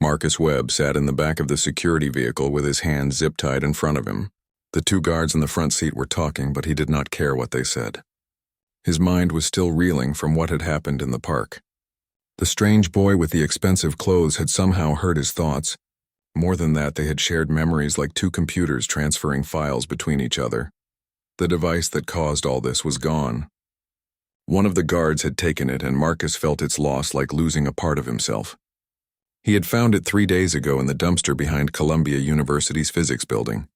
Marcus Webb sat in the back of the security vehicle with his hands zip-tied in front of him. The two guards in the front seat were talking, but he did not care what they said. His mind was still reeling from what had happened in the park. The strange boy with the expensive clothes had somehow heard his thoughts. More than that, they had shared memories like two computers transferring files between each other. The device that caused all this was gone. One of the guards had taken it, and Marcus felt its loss like losing a part of himself. He had found it 3 days ago in the dumpster behind Columbia University's physics building.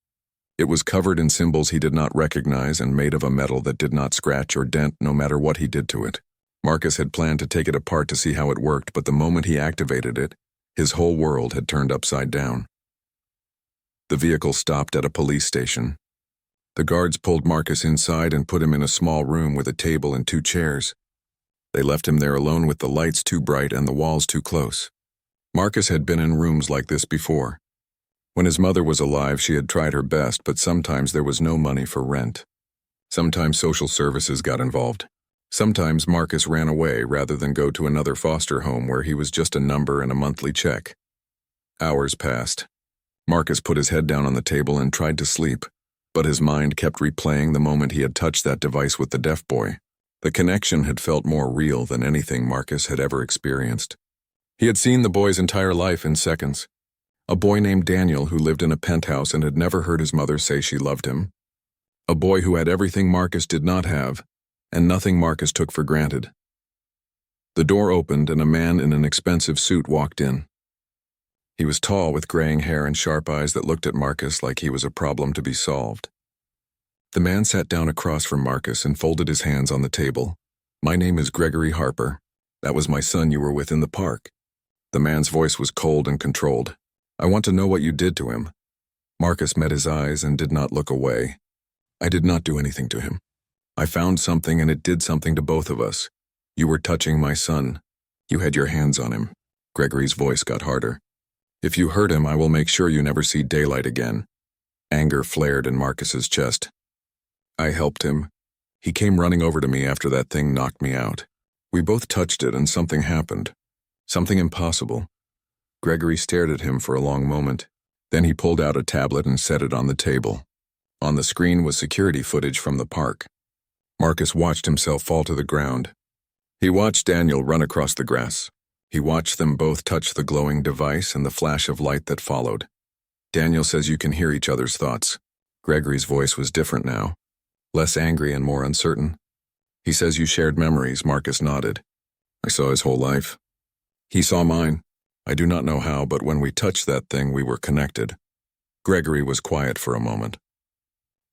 It was covered in symbols he did not recognize and made of a metal that did not scratch or dent no matter what he did to it. Marcus had planned to take it apart to see how it worked, but the moment he activated it, his whole world had turned upside down. The vehicle stopped at a police station. The guards pulled Marcus inside and put him in a small room with a table and 2 chairs. They left him there alone with the lights too bright and the walls too close. Marcus had been in rooms like this before. When his mother was alive, she had tried her best, but sometimes there was no money for rent. Sometimes social services got involved. Sometimes Marcus ran away rather than go to another foster home where he was just a number and a monthly check. Hours passed. Marcus put his head down on the table and tried to sleep, but his mind kept replaying the moment he had touched that device with the deaf boy. The connection had felt more real than anything Marcus had ever experienced. He had seen the boy's entire life in seconds. A boy named Daniel who lived in a penthouse and had never heard his mother say she loved him. A boy who had everything Marcus did not have, and nothing Marcus took for granted. The door opened and a man in an expensive suit walked in. He was tall with graying hair and sharp eyes that looked at Marcus like he was a problem to be solved. The man sat down across from Marcus and folded his hands on the table. "My name is Gregory Harper. That was my son you were with in the park." The man's voice was cold and controlled. "I want to know what you did to him." Marcus met his eyes and did not look away. "I did not do anything to him. I found something and it did something to both of us. You were touching my son. You had your hands on him." Gregory's voice got harder. "If you hurt him, I will make sure you never see daylight again." Anger flared in Marcus's chest. "I helped him. He came running over to me after that thing knocked me out. We both touched it and something happened. Something impossible." Gregory stared at him for a long moment. Then he pulled out a tablet and set it on the table. On the screen was security footage from the park. Marcus watched himself fall to the ground. He watched Daniel run across the grass. He watched them both touch the glowing device and the flash of light that followed. "Daniel says you can hear each other's thoughts." Gregory's voice was different now, less angry and more uncertain. "He says you shared memories." Marcus nodded. "I saw his whole life. He saw mine. I do not know how, but when we touched that thing, we were connected." Gregory was quiet for a moment.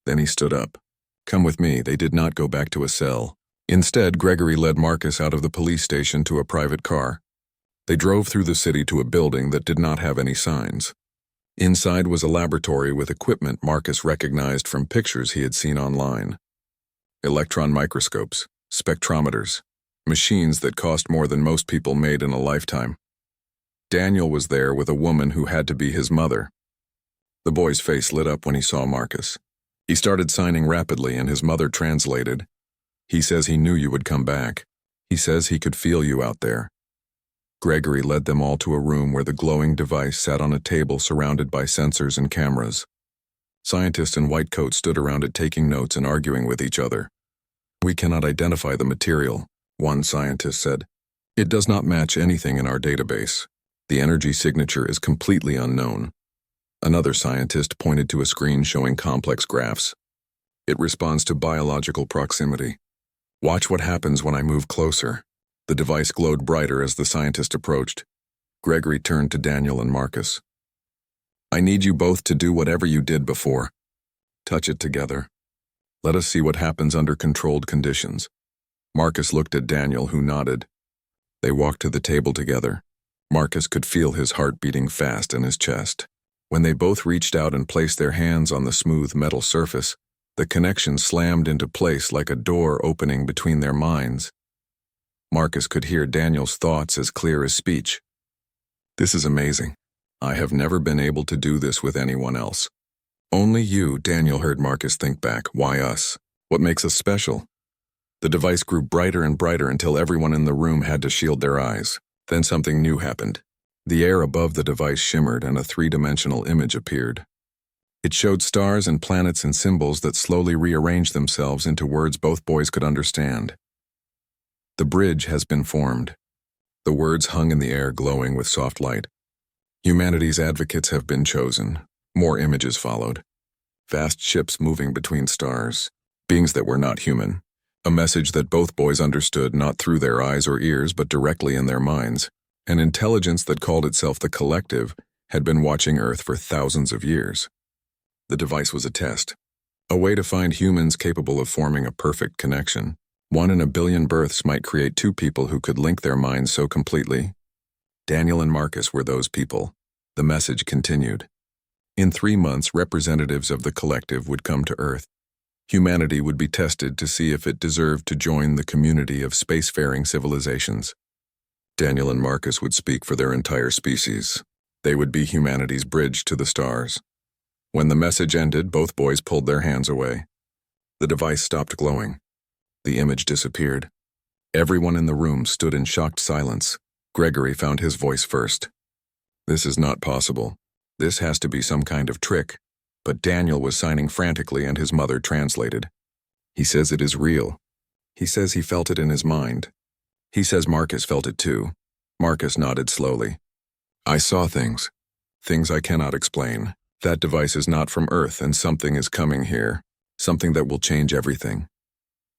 Then he stood up. "Come with me." They did not go back to a cell. Instead, Gregory led Marcus out of the police station to a private car. They drove through the city to a building that did not have any signs. Inside was a laboratory with equipment Marcus recognized from pictures he had seen online. Electron microscopes, spectrometers, machines that cost more than most people made in a lifetime. Daniel was there with a woman who had to be his mother. The boy's face lit up when he saw Marcus. He started signing rapidly and his mother translated. "He says he knew you would come back. He says he could feel you out there." Gregory led them all to a room where the glowing device sat on a table surrounded by sensors and cameras. Scientists in white coats stood around it taking notes and arguing with each other. "We cannot identify the material," one scientist said. "It does not match anything in our database. The energy signature is completely unknown." Another scientist pointed to a screen showing complex graphs. "It responds to biological proximity. Watch what happens when I move closer." The device glowed brighter as the scientist approached. Gregory turned to Daniel and Marcus. "I need you both to do whatever you did before. Touch it together. Let us see what happens under controlled conditions." Marcus looked at Daniel, who nodded. They walked to the table together. Marcus could feel his heart beating fast in his chest. When they both reached out and placed their hands on the smooth metal surface, the connection slammed into place like a door opening between their minds. Marcus could hear Daniel's thoughts as clear as speech. "This is amazing. I have never been able to do this with anyone else." "Only you," Daniel heard Marcus think back. "Why us? What makes us special?" The device grew brighter and brighter until everyone in the room had to shield their eyes. Then something new happened. The air above the device shimmered and a three-dimensional image appeared. It showed stars and planets and symbols that slowly rearranged themselves into words both boys could understand. The bridge has been formed. The words hung in the air, glowing with soft light. Humanity's advocates have been chosen. More images followed. Vast ships moving between stars. Beings that were not human. A message that both boys understood not through their eyes or ears but directly in their minds. An intelligence that called itself the Collective had been watching Earth for thousands of years. The device was a test. A way to find humans capable of forming a perfect connection. 1 in a billion births might create 2 people who could link their minds so completely. Daniel and Marcus were those people. The message continued. In 3 months, representatives of the Collective would come to Earth. Humanity would be tested to see if it deserved to join the community of spacefaring civilizations. Daniel and Marcus would speak for their entire species. They would be humanity's bridge to the stars. When the message ended, both boys pulled their hands away. The device stopped glowing. The image disappeared. Everyone in the room stood in shocked silence. Gregory found his voice first. This is not possible. This has to be some kind of trick. But Daniel was signing frantically and his mother translated. He says it is real. He says he felt it in his mind. He says Marcus felt it too. Marcus nodded slowly. I saw things. Things I cannot explain. That device is not from Earth and something is coming here. Something that will change everything.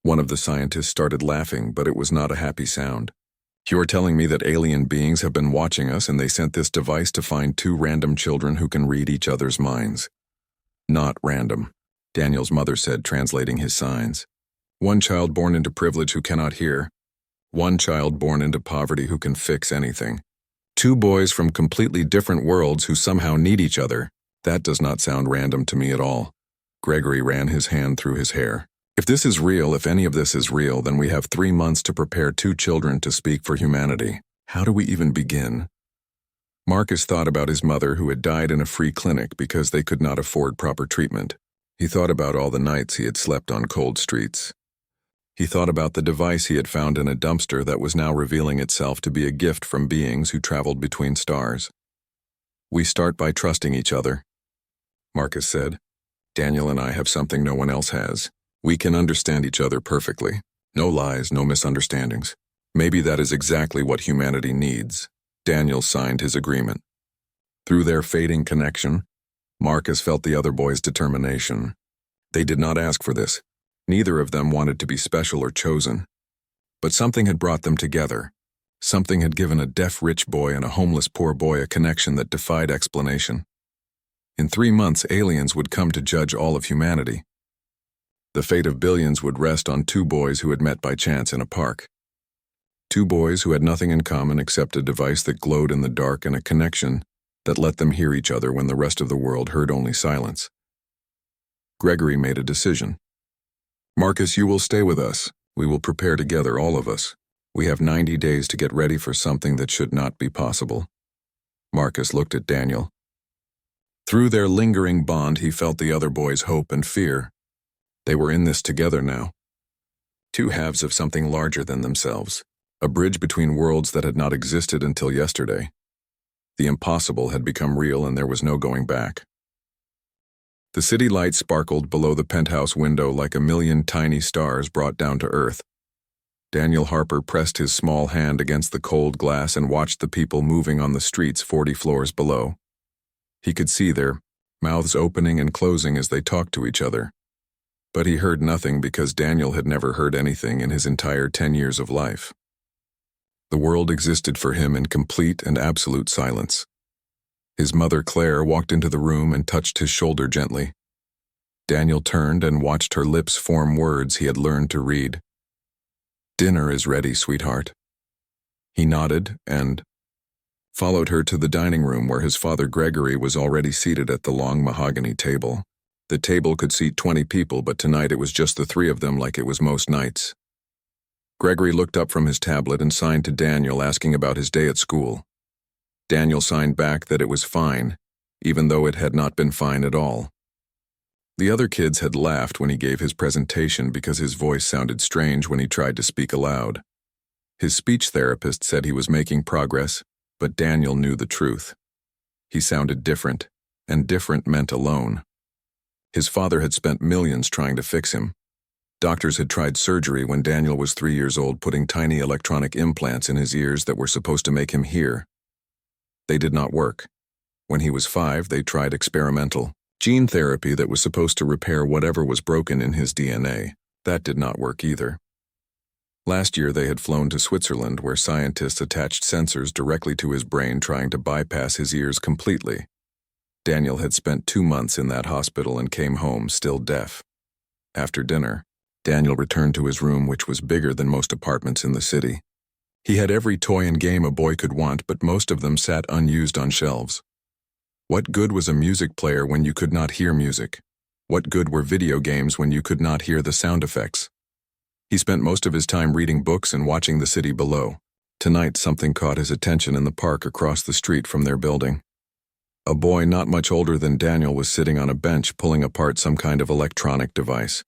One of the scientists started laughing, but it was not a happy sound. You're telling me that alien beings have been watching us and they sent this device to find 2 random children who can read each other's minds. Not random, Daniel's mother said, translating his signs. 1 child born into privilege who cannot hear. 1 child born into poverty who can fix anything. 2 boys from completely different worlds who somehow need each other. That does not sound random to me at all. Gregory ran his hand through his hair. If this is real, if any of this is real, then we have 3 months to prepare 2 children to speak for humanity. How do we even begin? Marcus thought about his mother who had died in a free clinic because they could not afford proper treatment. He thought about all the nights he had slept on cold streets. He thought about the device he had found in a dumpster that was now revealing itself to be a gift from beings who traveled between stars. We start by trusting each other, Marcus said. Daniel and I have something no one else has. We can understand each other perfectly. No lies, no misunderstandings. Maybe that is exactly what humanity needs. Daniel signed his agreement. Through their fading connection, Marcus felt the other boys' determination. They did not ask for this. Neither of them wanted to be special or chosen. But something had brought them together. Something had given a deaf rich boy and a homeless poor boy a connection that defied explanation. In 3 months, aliens would come to judge all of humanity. The fate of billions would rest on 2 boys who had met by chance in a park. 2 boys who had nothing in common except a device that glowed in the dark and a connection that let them hear each other when the rest of the world heard only silence. Gregory made a decision. Marcus, you will stay with us. We will prepare together, all of us. We have 90 days to get ready for something that should not be possible. Marcus looked at Daniel. Through their lingering bond, he felt the other boys' hope and fear. They were in this together now. 2 halves of something larger than themselves. A bridge between worlds that had not existed until yesterday. The impossible had become real and there was no going back. The city lights sparkled below the penthouse window like a million tiny stars brought down to earth. Daniel Harper pressed his small hand against the cold glass and watched the people moving on the streets 40 floors below. He could see their mouths opening and closing as they talked to each other. But he heard nothing because Daniel had never heard anything in his entire 10 years of life. The world existed for him in complete and absolute silence. His mother, Claire, walked into the room and touched his shoulder gently. Daniel turned and watched her lips form words he had learned to read. "Dinner is ready, sweetheart." He nodded and followed her to the dining room where his father Gregory was already seated at the long mahogany table. The table could seat 20 people, but tonight it was just the 3 of them like it was most nights. Gregory looked up from his tablet and signed to Daniel, asking about his day at school. Daniel signed back that it was fine, even though it had not been fine at all. The other kids had laughed when he gave his presentation because his voice sounded strange when he tried to speak aloud. His speech therapist said he was making progress, But Daniel knew the truth. He sounded different, and different meant alone. His father had spent millions trying to fix him. Doctors had tried surgery when Daniel was 3 years old, putting tiny electronic implants in his ears that were supposed to make him hear. They did not work. When he was 5, they tried experimental gene therapy that was supposed to repair whatever was broken in his DNA. That did not work either. Last year they had flown to Switzerland, where scientists attached sensors directly to his brain, trying to bypass his ears completely. Daniel had spent 2 months in that hospital and came home still deaf. After dinner, Daniel returned to his room, which was bigger than most apartments in the city. He had every toy and game a boy could want, but most of them sat unused on shelves. What good was a music player when you could not hear music? What good were video games when you could not hear the sound effects? He spent most of his time reading books and watching the city below. Tonight, something caught his attention in the park across the street from their building. A boy not much older than Daniel was sitting on a bench pulling apart some kind of electronic device.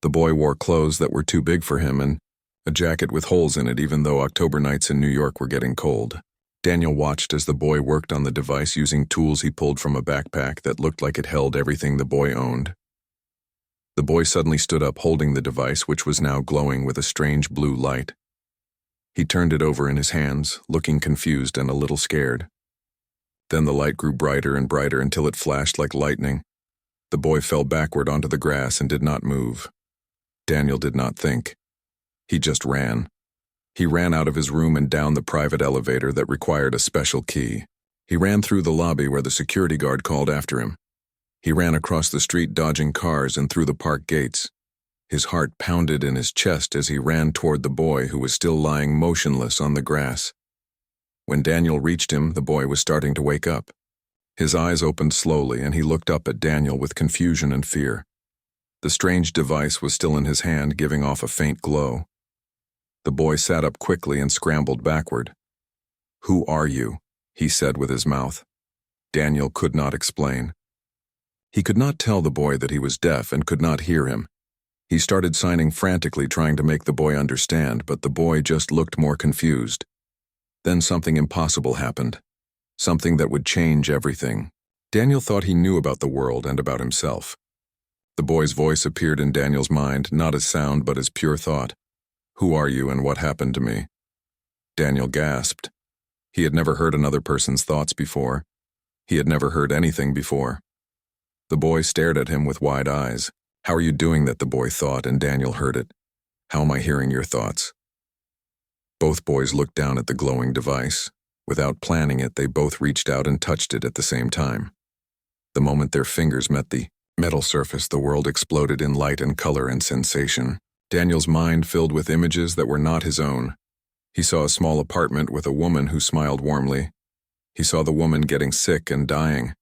The boy wore clothes that were too big for him and a jacket with holes in it, even though October nights in New York were getting cold. Daniel watched as the boy worked on the device using tools he pulled from a backpack that looked like it held everything the boy owned. The boy suddenly stood up, holding the device, which was now glowing with a strange blue light. He turned it over in his hands, looking confused and a little scared. Then the light grew brighter and brighter until it flashed like lightning. The boy fell backward onto the grass and did not move. Daniel did not think. He just ran. He ran out of his room and down the private elevator that required a special key. He ran through the lobby where the security guard called after him. He ran across the street, dodging cars, and through the park gates. His heart pounded in his chest as he ran toward the boy, who was still lying motionless on the grass. When Daniel reached him, the boy was starting to wake up. His eyes opened slowly, and he looked up at Daniel with confusion and fear. The strange device was still in his hand, giving off a faint glow. The boy sat up quickly and scrambled backward. "Who are you?" he said with his mouth. Daniel could not explain. He could not tell the boy that he was deaf and could not hear him. He started signing frantically, trying to make the boy understand, but the boy just looked more confused. Then something impossible happened. Something that would change everything. Daniel thought he knew about the world and about himself. The boy's voice appeared in Daniel's mind, not as sound but as pure thought. "Who are you and what happened to me?" Daniel gasped. He had never heard another person's thoughts before. He had never heard anything before. The boy stared at him with wide eyes. "How are you doing that?" the boy thought, and Daniel heard it. "How am I hearing your thoughts?" Both boys looked down at the glowing device. Without planning it, they both reached out and touched it at the same time. The moment their fingers met the metal surface, the world exploded in light and color and sensation. Daniel's mind filled with images that were not his own. He saw a small apartment with a woman who smiled warmly. He saw the woman getting sick and dying.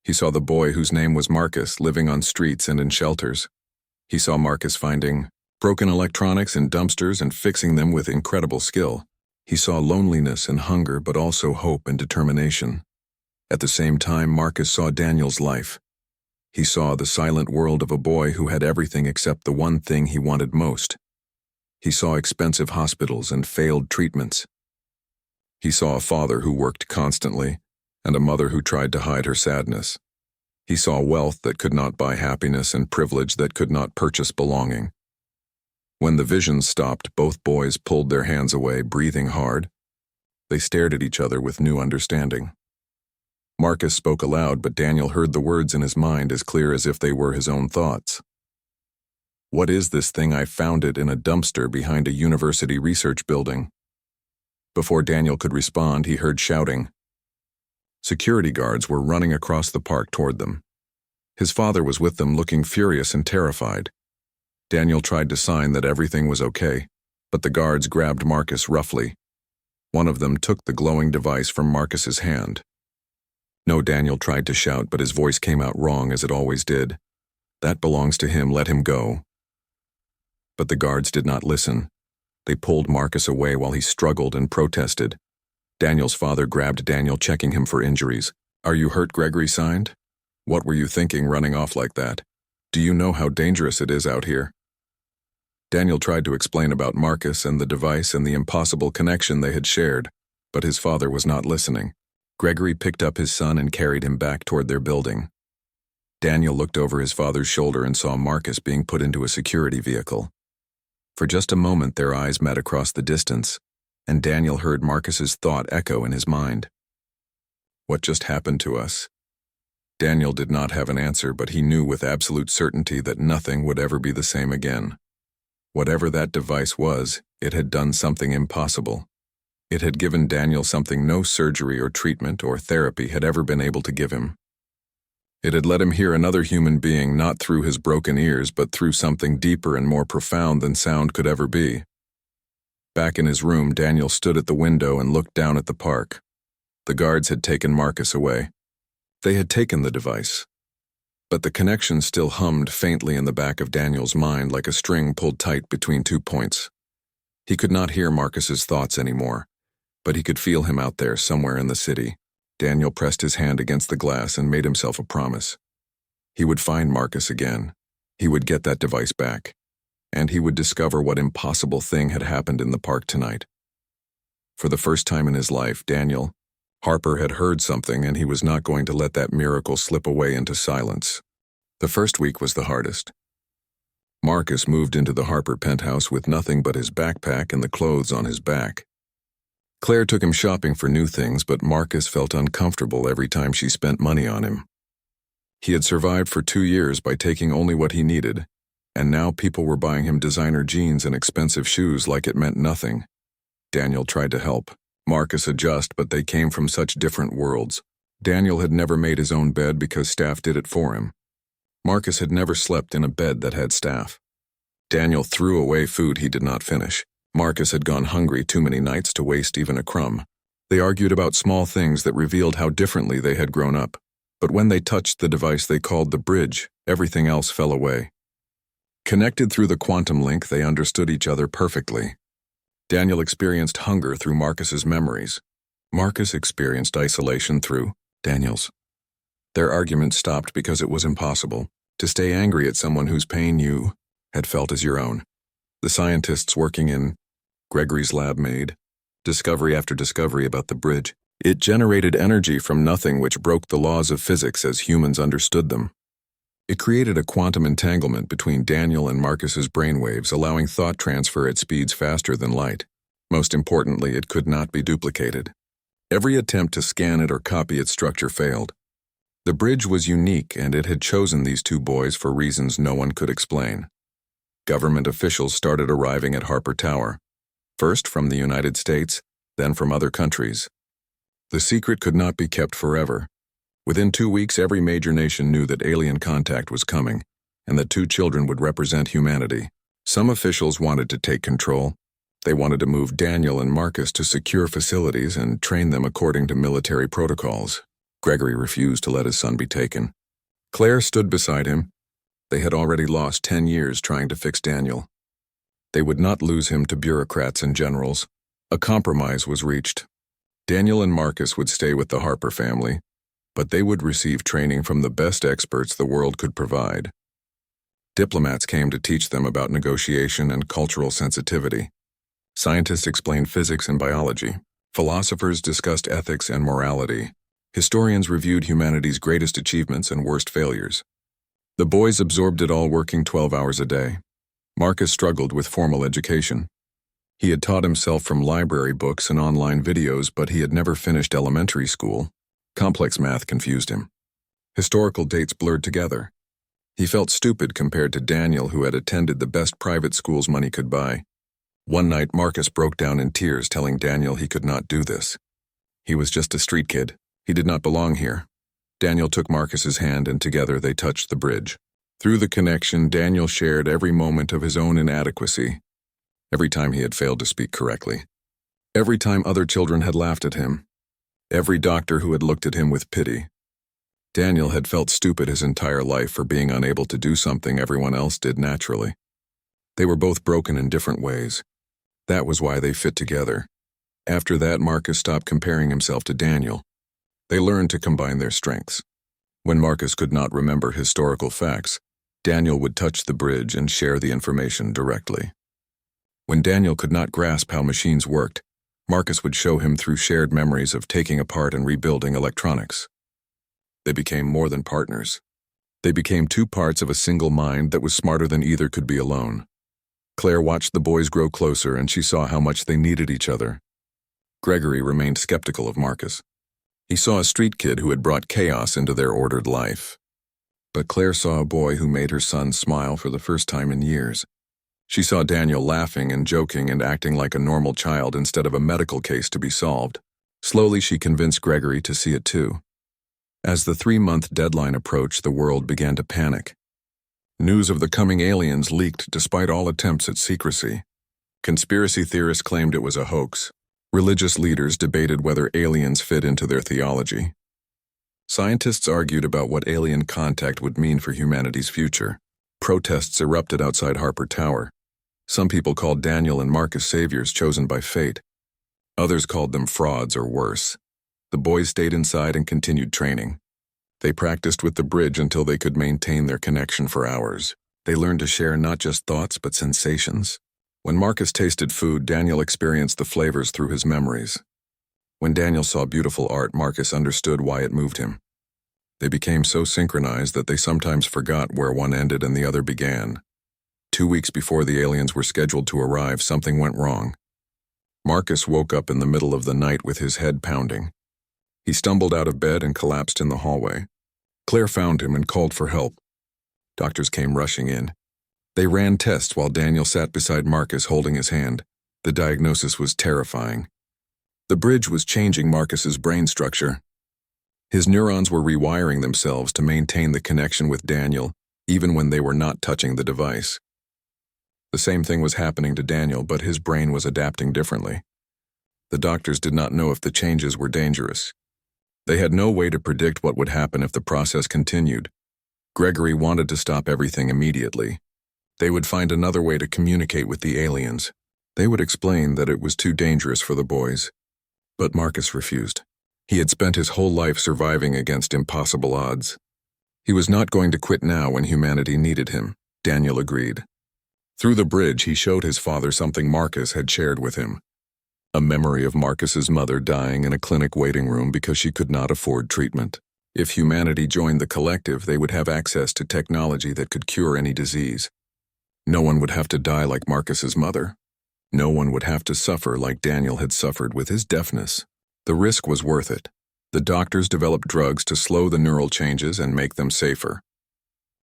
He saw the boy, whose name was Marcus, living on streets and in shelters. He saw Marcus finding broken electronics in dumpsters and fixing them with incredible skill. He saw loneliness and hunger, but also hope and determination. At the same time, Marcus saw Daniel's life. He saw the silent world of a boy who had everything except the one thing he wanted most. He saw expensive hospitals and failed treatments. He saw a father who worked constantly, and a mother who tried to hide her sadness. He saw wealth that could not buy happiness and privilege that could not purchase belonging. When the vision stopped, both boys pulled their hands away, breathing hard. They stared at each other with new understanding. Marcus spoke aloud, but Daniel heard the words in his mind as clear as if they were his own thoughts. "What is this thing? I found it in a dumpster behind a university research building." Before Daniel could respond, he heard shouting. Security guards were running across the park toward them. His father was with them, looking furious and terrified. Daniel tried to sign that everything was okay, but the guards grabbed Marcus roughly. One of them took the glowing device from Marcus's hand. "No," Daniel tried to shout, but his voice came out wrong, as it always did. "That belongs to him, let him go." But the guards did not listen. They pulled Marcus away while he struggled and protested. Daniel's father grabbed Daniel, checking him for injuries. "Are you hurt?" Gregory signed. "What were you thinking, running off like that? Do you know how dangerous it is out here?" Daniel tried to explain about Marcus and the device and the impossible connection they had shared. But his father was not listening. Gregory picked up his son and carried him back toward their building. Daniel looked over his father's shoulder and saw Marcus being put into a security vehicle. For just a moment their eyes met across the distance, and Daniel heard Marcus's thought echo in his mind. What just happened to us? Daniel did not have an answer, but he knew with absolute certainty that nothing would ever be the same again. Whatever that device was, it had done something impossible. It had given Daniel something no surgery or treatment or therapy had ever been able to give him. It had let him hear another human being not through his broken ears but through something deeper and more profound than sound could ever be. Back in his room, Daniel stood at the window and looked down at the park. The guards had taken Marcus away. They had taken the device. But the connection still hummed faintly in the back of Daniel's mind like a string pulled tight between 2 points. He could not hear Marcus's thoughts anymore, but he could feel him out there somewhere in the city. Daniel pressed his hand against the glass and made himself a promise. He would find Marcus again. He would get that device back. And he would discover what impossible thing had happened in the park tonight. For the first time in his life, Harper had heard something, and he was not going to let that miracle slip away into silence. The first week was the hardest. Marcus moved into the Harper penthouse with nothing but his backpack and the clothes on his back. Claire took him shopping for new things, but Marcus felt uncomfortable every time she spent money on him. He had survived for 2 years by taking only what he needed, and now people were buying him designer jeans and expensive shoes like it meant nothing. Daniel tried to help Marcus adjust, but they came from such different worlds. Daniel had never made his own bed because staff did it for him. Marcus had never slept in a bed that had staff. Daniel threw away food he did not finish. Marcus had gone hungry too many nights to waste even a crumb. They argued about small things that revealed how differently they had grown up. But when they touched the device they called the bridge, everything else fell away. Connected through the quantum link, they understood each other perfectly. Daniel experienced hunger through Marcus's memories. Marcus experienced isolation through Daniel's. Their argument stopped because it was impossible to stay angry at someone whose pain you had felt as your own. The scientists working in Gregory's lab made discovery after discovery about the bridge. It generated energy from nothing which broke the laws of physics as humans understood them. It created a quantum entanglement between Daniel and Marcus's brainwaves, allowing thought transfer at speeds faster than light. Most importantly, it could not be duplicated. Every attempt to scan it or copy its structure failed. The bridge was unique, and it had chosen these 2 boys for reasons no one could explain. Government officials started arriving at Harper Tower, first from the United States, then from other countries. The secret could not be kept forever. Within 2 weeks, every major nation knew that alien contact was coming, and that 2 children would represent humanity. Some officials wanted to take control. They wanted to move Daniel and Marcus to secure facilities and train them according to military protocols. Gregory refused to let his son be taken. Claire stood beside him. They had already lost 10 years trying to fix Daniel. They would not lose him to bureaucrats and generals. A compromise was reached. Daniel and Marcus would stay with the Harper family, but they would receive training from the best experts the world could provide. Diplomats came to teach them about negotiation and cultural sensitivity. Scientists explained physics and biology. Philosophers discussed ethics and morality. Historians reviewed humanity's greatest achievements and worst failures. The boys absorbed it all, working 12 hours a day. Marcus struggled with formal education. He had taught himself from library books and online videos, but he had never finished elementary school. Complex math confused him. Historical dates blurred together. He felt stupid compared to Daniel, who had attended the best private schools money could buy. One night, Marcus broke down in tears, telling Daniel he could not do this. He was just a street kid. He did not belong here. Daniel took Marcus's hand, and together they touched the bridge. Through the connection, Daniel shared every moment of his own inadequacy. Every time he had failed to speak correctly. Every time other children had laughed at him. Every doctor who had looked at him with pity. Daniel had felt stupid his entire life for being unable to do something everyone else did naturally. They were both broken in different ways. That was why they fit together. After that, Marcus stopped comparing himself to Daniel. They learned to combine their strengths. When Marcus could not remember historical facts, Daniel would touch the bridge and share the information directly. When Daniel could not grasp how machines worked, Marcus would show him through shared memories of taking apart and rebuilding electronics. They became more than partners. They became two parts of a single mind that was smarter than either could be alone. Claire watched the boys grow closer, and she saw how much they needed each other. Gregory remained skeptical of Marcus. He saw a street kid who had brought chaos into their ordered life. But Claire saw a boy who made her son smile for the first time in years. She saw Daniel laughing and joking and acting like a normal child instead of a medical case to be solved. Slowly, she convinced Gregory to see it too. As the 3-month deadline approached, the world began to panic. News of the coming aliens leaked despite all attempts at secrecy. Conspiracy theorists claimed it was a hoax. Religious leaders debated whether aliens fit into their theology. Scientists argued about what alien contact would mean for humanity's future. Protests erupted outside Harper Tower. Some people called Daniel and Marcus saviors chosen by fate. Others called them frauds or worse. The boys stayed inside and continued training. They practiced with the bridge until they could maintain their connection for hours. They learned to share not just thoughts but sensations. When Marcus tasted food, Daniel experienced the flavors through his memories. When Daniel saw beautiful art, Marcus understood why it moved him. They became so synchronized that they sometimes forgot where one ended and the other began. 2 weeks before the aliens were scheduled to arrive, something went wrong. Marcus woke up in the middle of the night with his head pounding. He stumbled out of bed and collapsed in the hallway. Claire found him and called for help. Doctors came rushing in. They ran tests while Daniel sat beside Marcus holding his hand. The diagnosis was terrifying. The bridge was changing Marcus's brain structure. His neurons were rewiring themselves to maintain the connection with Daniel, even when they were not touching the device. The same thing was happening to Daniel, but his brain was adapting differently. The doctors did not know if the changes were dangerous. They had no way to predict what would happen if the process continued. Gregory wanted to stop everything immediately. They would find another way to communicate with the aliens. They would explain that it was too dangerous for the boys. But Marcus refused. He had spent his whole life surviving against impossible odds. He was not going to quit now when humanity needed him, Daniel agreed. Through the bridge, he showed his father something Marcus had shared with him. A memory of Marcus's mother dying in a clinic waiting room because she could not afford treatment. If humanity joined the collective, they would have access to technology that could cure any disease. No one would have to die like Marcus's mother. No one would have to suffer like Daniel had suffered with his deafness. The risk was worth it. The doctors developed drugs to slow the neural changes and make them safer.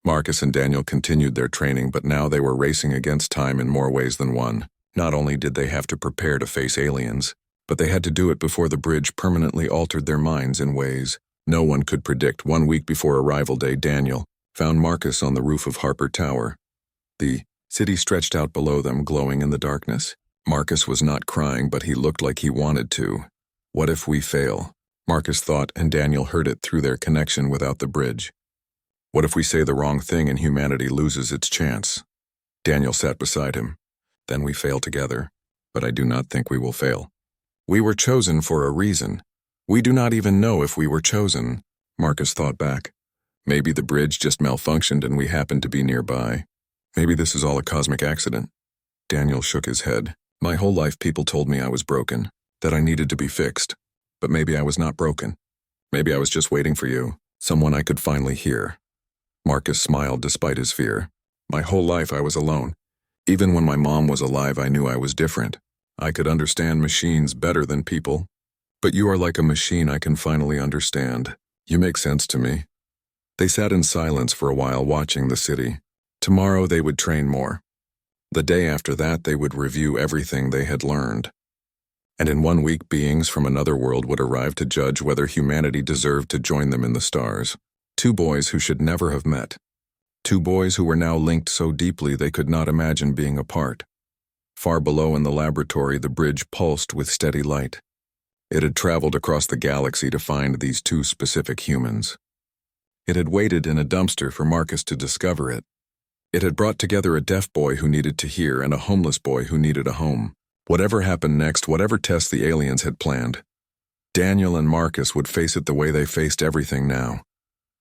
Marcus and Daniel continued their training, but now they were racing against time in more ways than one. Not only did they have to prepare to face aliens, but they had to do it before the bridge permanently altered their minds in ways no one could predict. 1 week before arrival day, Daniel found Marcus on the roof of Harper Tower. The city stretched out below them, glowing in the darkness. Marcus was not crying, but he looked like he wanted to. What if we fail? Marcus thought, and Daniel heard it through their connection without the bridge. What if we say the wrong thing and humanity loses its chance? Daniel sat beside him. Then we fail together, but I do not think we will fail. We were chosen for a reason. We do not even know if we were chosen, Marcus thought back. Maybe the bridge just malfunctioned and we happened to be nearby. Maybe this is all a cosmic accident. Daniel shook his head. My whole life people told me I was broken, that I needed to be fixed. But maybe I was not broken. Maybe I was just waiting for you, someone I could finally hear. Marcus smiled despite his fear. My whole life I was alone. Even when my mom was alive, I knew I was different. I could understand machines better than people. But you are like a machine I can finally understand. You make sense to me. They sat in silence for a while, watching the city. Tomorrow they would train more. The day after that, they would review everything they had learned. And in 1 week, beings from another world would arrive to judge whether humanity deserved to join them in the stars. 2 boys who should never have met. 2 boys who were now linked so deeply they could not imagine being apart. Far below in the laboratory, the bridge pulsed with steady light. It had traveled across the galaxy to find these 2 specific humans. It had waited in a dumpster for Marcus to discover it. It had brought together a deaf boy who needed to hear and a homeless boy who needed a home. Whatever happened next, whatever test the aliens had planned, Daniel and Marcus would face it the way they faced everything now.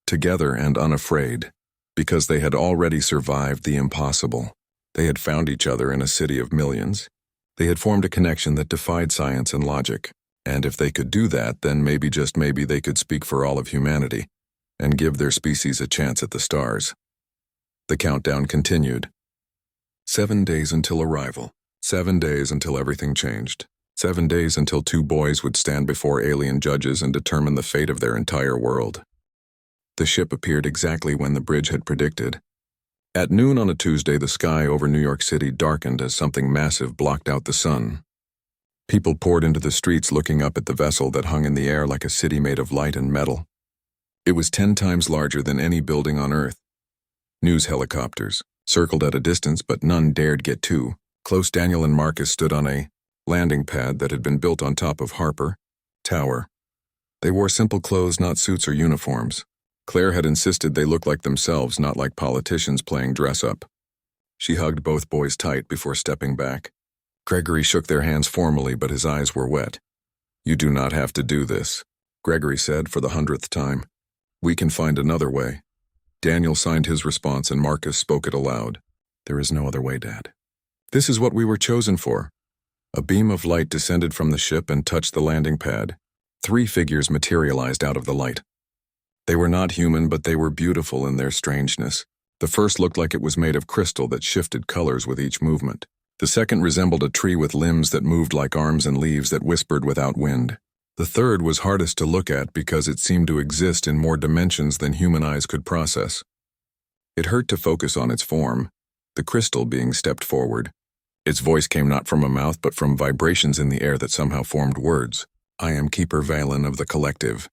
Together and unafraid. Because they had already survived the impossible. They had found each other in a city of millions. They had formed a connection that defied science and logic, and if they could do that, then maybe, just maybe, they could speak for all of humanity and give their species a chance at the stars. The countdown continued. 7 days until arrival. 7 days until everything changed. 7 days until 2 boys would stand before alien judges and determine the fate of their entire world. The ship appeared exactly when the bridge had predicted. At noon on a Tuesday, the sky over New York City darkened as something massive blocked out the sun. People poured into the streets looking up at the vessel that hung in the air like a city made of light and metal. It was 10 times larger than any building on Earth. News helicopters circled at a distance, but none dared get too close. Daniel and Marcus stood on a landing pad that had been built on top of Harper Tower. They wore simple clothes, not suits or uniforms. Claire had insisted they look like themselves, not like politicians playing dress-up. She hugged both boys tight before stepping back. Gregory shook their hands formally, but his eyes were wet. "You do not have to do this," Gregory said for the 100th time. "We can find another way." Daniel signed his response and Marcus spoke it aloud. "There is no other way, Dad. This is what we were chosen for." A beam of light descended from the ship and touched the landing pad. 3 figures materialized out of the light. They were not human, but they were beautiful in their strangeness. The first looked like it was made of crystal that shifted colors with each movement. The second resembled a tree with limbs that moved like arms and leaves that whispered without wind. The third was hardest to look at because it seemed to exist in more dimensions than human eyes could process. It hurt to focus on its form, the crystal being stepped forward. Its voice came not from a mouth but from vibrations in the air that somehow formed words. "I am Keeper Valen of the Collective.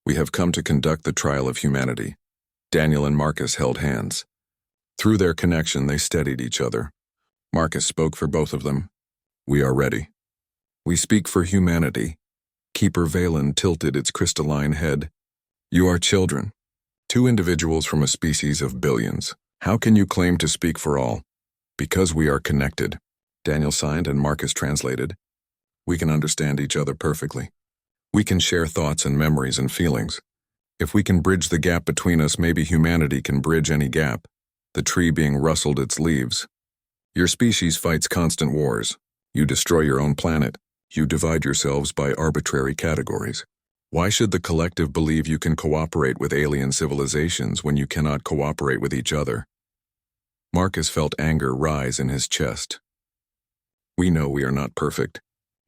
We have come to conduct the trial of humanity." Daniel and Marcus held hands. Through their connection, they steadied each other. Marcus spoke for both of them. "We are ready. We speak for humanity." Keeper Valen tilted its crystalline head. "You are children. 2 individuals from a species of billions. How can you claim to speak for all?" "Because we are connected." Daniel signed and Marcus translated. "We can understand each other perfectly. We can share thoughts and memories and feelings. If we can bridge the gap between us, maybe humanity can bridge any gap." The tree being rustled its leaves. "Your species fights constant wars. You destroy your own planet. You divide yourselves by arbitrary categories. Why should the collective believe you can cooperate with alien civilizations when you cannot cooperate with each other?" Marcus felt anger rise in his chest. "We know we are not perfect.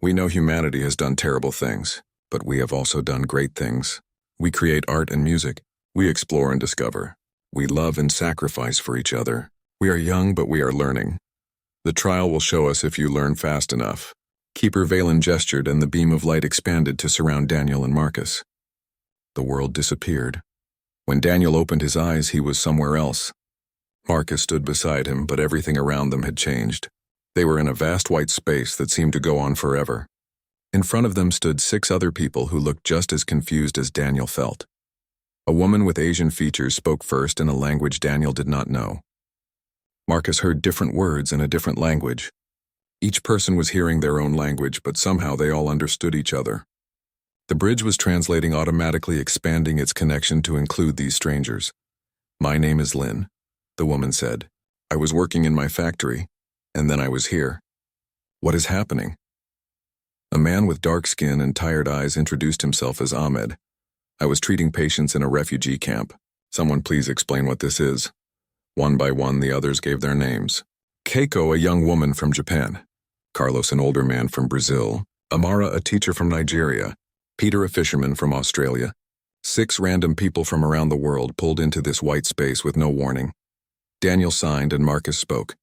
We know humanity has done terrible things. But we have also done great things. We create art and music. We explore and discover. We love and sacrifice for each other. We are young, but we are learning. The trial will show us if you learn fast enough." Keeper Valen gestured and the beam of light expanded to surround Daniel and Marcus. The world disappeared. When Daniel opened his eyes, he was somewhere else. Marcus stood beside him, but everything around them had changed. They were in a vast white space that seemed to go on forever. In front of them stood 6 other people who looked just as confused as Daniel felt. A woman with Asian features spoke first in a language Daniel did not know. Marcus heard different words in a different language. Each person was hearing their own language, but somehow they all understood each other. The bridge was translating automatically, expanding its connection to include these strangers. "My name is Lynn," the woman said. "I was working in my factory, and then I was here." "What is happening?" A man with dark skin and tired eyes introduced himself as Ahmed. "I was treating patients in a refugee camp. Someone please explain what this is." One by one, the others gave their names. Keiko, a young woman from Japan. Carlos, an older man from Brazil. Amara, a teacher from Nigeria. Peter, a fisherman from Australia. 6 random people from around the world pulled into this white space with no warning. Daniel signed and Marcus spoke.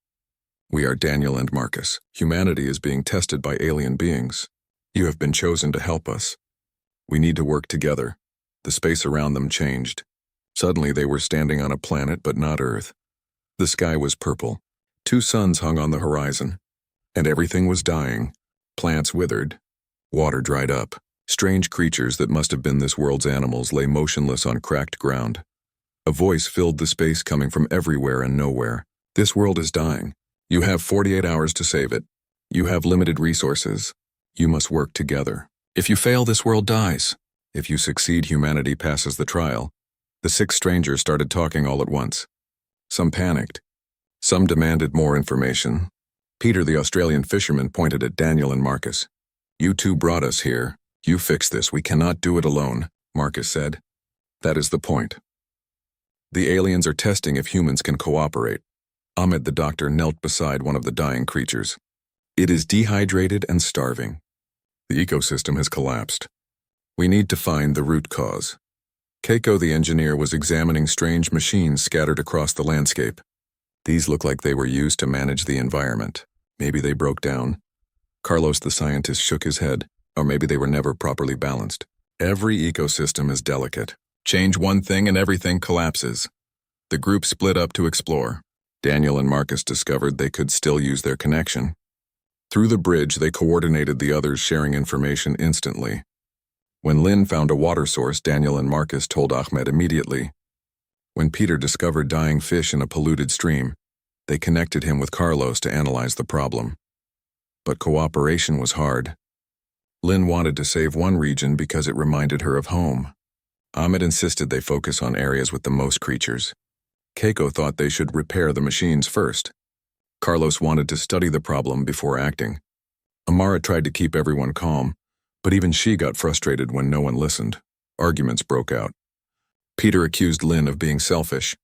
"We are Daniel and Marcus. Humanity is being tested by alien beings. You have been chosen to help us. We need to work together." The space around them changed. Suddenly they were standing on a planet but not Earth. The sky was purple. 2 suns hung on the horizon. And everything was dying. Plants withered. Water dried up. Strange creatures that must have been this world's animals lay motionless on cracked ground. A voice filled the space coming from everywhere and nowhere. "This world is dying. You have 48 hours to save it. You have limited resources. You must work together. If you fail, this world dies. If you succeed, humanity passes the trial." The 6 strangers started talking all at once. Some panicked. Some demanded more information. Peter, the Australian fisherman, pointed at Daniel and Marcus. "You two brought us here. You fix this. We cannot do it alone," Marcus said. "That is the point. The aliens are testing if humans can cooperate." Ahmed, the doctor, knelt beside one of the dying creatures. "It is dehydrated and starving. The ecosystem has collapsed. We need to find the root cause." Keiko, the engineer, was examining strange machines scattered across the landscape. These looked like they were used to manage the environment. Maybe they broke down. Carlos, the scientist, shook his head. Or maybe they were never properly balanced. Every ecosystem is delicate. Change one thing and everything collapses. The group split up to explore. Daniel and Marcus discovered they could still use their connection. Through the bridge, they coordinated the others, sharing information instantly. When Lynn found a water source, Daniel and Marcus told Ahmed immediately. When Peter discovered dying fish in a polluted stream, they connected him with Carlos to analyze the problem. But cooperation was hard. Lynn wanted to save one region because it reminded her of home. Ahmed insisted they focus on areas with the most creatures. Keiko thought they should repair the machines first. Carlos wanted to study the problem before acting. Amara tried to keep everyone calm, but even she got frustrated when no one listened. Arguments broke out. Peter accused Lynn of being selfish.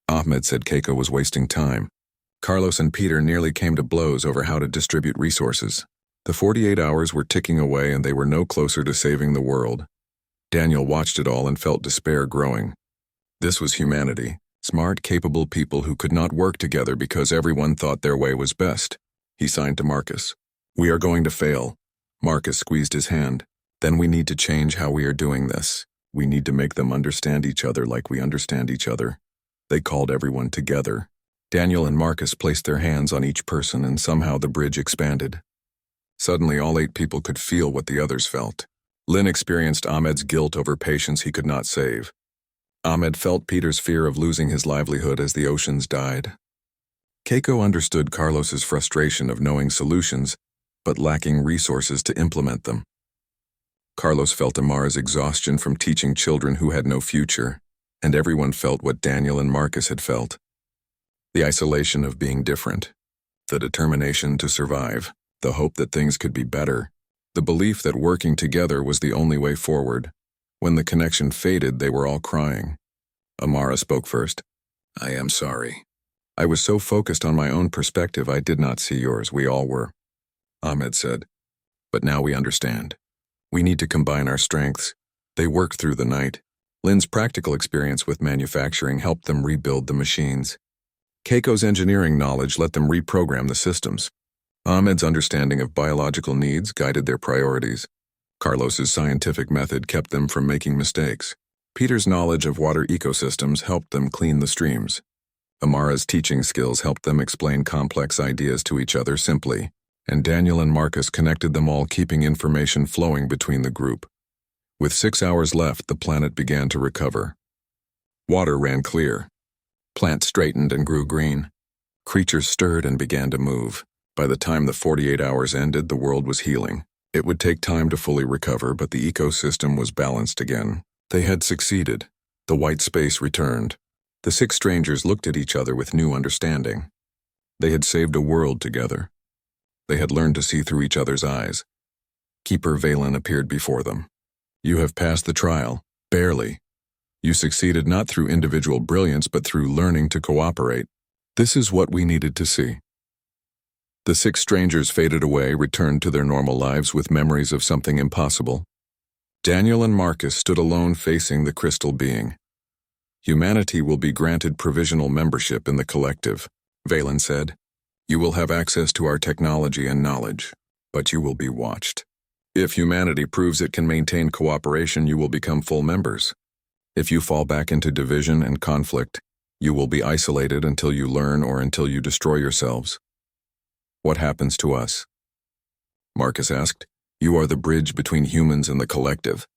Ahmed said Keiko was wasting time. Carlos and Peter nearly came to blows over how to distribute resources. The 48 hours were ticking away and they were no closer to saving the world. Daniel watched it all and felt despair growing. This was humanity. Smart, capable people who could not work together because everyone thought their way was best. He signed to Marcus. "We are going to fail." Marcus squeezed his hand. "Then we need to change how we are doing this. We need to make them understand each other like we understand each other." They called everyone together. Daniel and Marcus placed their hands on each person and somehow the bridge expanded. Suddenly, all 8 people could feel what the others felt. Lynn experienced Ahmed's guilt over patients he could not save. Ahmed felt Peter's fear of losing his livelihood as the oceans died. Keiko understood Carlos's frustration of knowing solutions, but lacking resources to implement them. Carlos felt Amara's exhaustion from teaching children who had no future, and everyone felt what Daniel and Marcus had felt. The isolation of being different, the determination to survive, the hope that things could be better, the belief that working together was the only way forward. When the connection faded, they were all crying. Amara spoke first. "I am sorry. I was so focused on my own perspective I did not see yours. We all were," Ahmed said. "But now we understand. We need to combine our strengths." They worked through the night. Lynn's practical experience with manufacturing helped them rebuild the machines. Keiko's engineering knowledge let them reprogram the systems. Ahmed's understanding of biological needs guided their priorities. Carlos's scientific method kept them from making mistakes. Peter's knowledge of water ecosystems helped them clean the streams. Amara's teaching skills helped them explain complex ideas to each other simply, and Daniel and Marcus connected them all, keeping information flowing between the group. With 6 hours left, the planet began to recover. Water ran clear. Plants straightened and grew green. Creatures stirred and began to move. By the time the 48 hours ended, the world was healing. It would take time to fully recover, but the ecosystem was balanced again. They had succeeded. The white space returned. The 6 strangers looked at each other with new understanding. They had saved a world together. They had learned to see through each other's eyes. Keeper Valen appeared before them. "You have passed the trial. Barely. You succeeded not through individual brilliance, but through learning to cooperate. This is what we needed to see." The 6 strangers faded away, returned to their normal lives with memories of something impossible. Daniel and Marcus stood alone facing the crystal being. "Humanity will be granted provisional membership in the collective," Valen said. "You will have access to our technology and knowledge, but you will be watched. If humanity proves it can maintain cooperation, you will become full members. If you fall back into division and conflict, you will be isolated until you learn or until you destroy yourselves." "What happens to us?" Marcus asked. "You are the bridge between humans and the collective."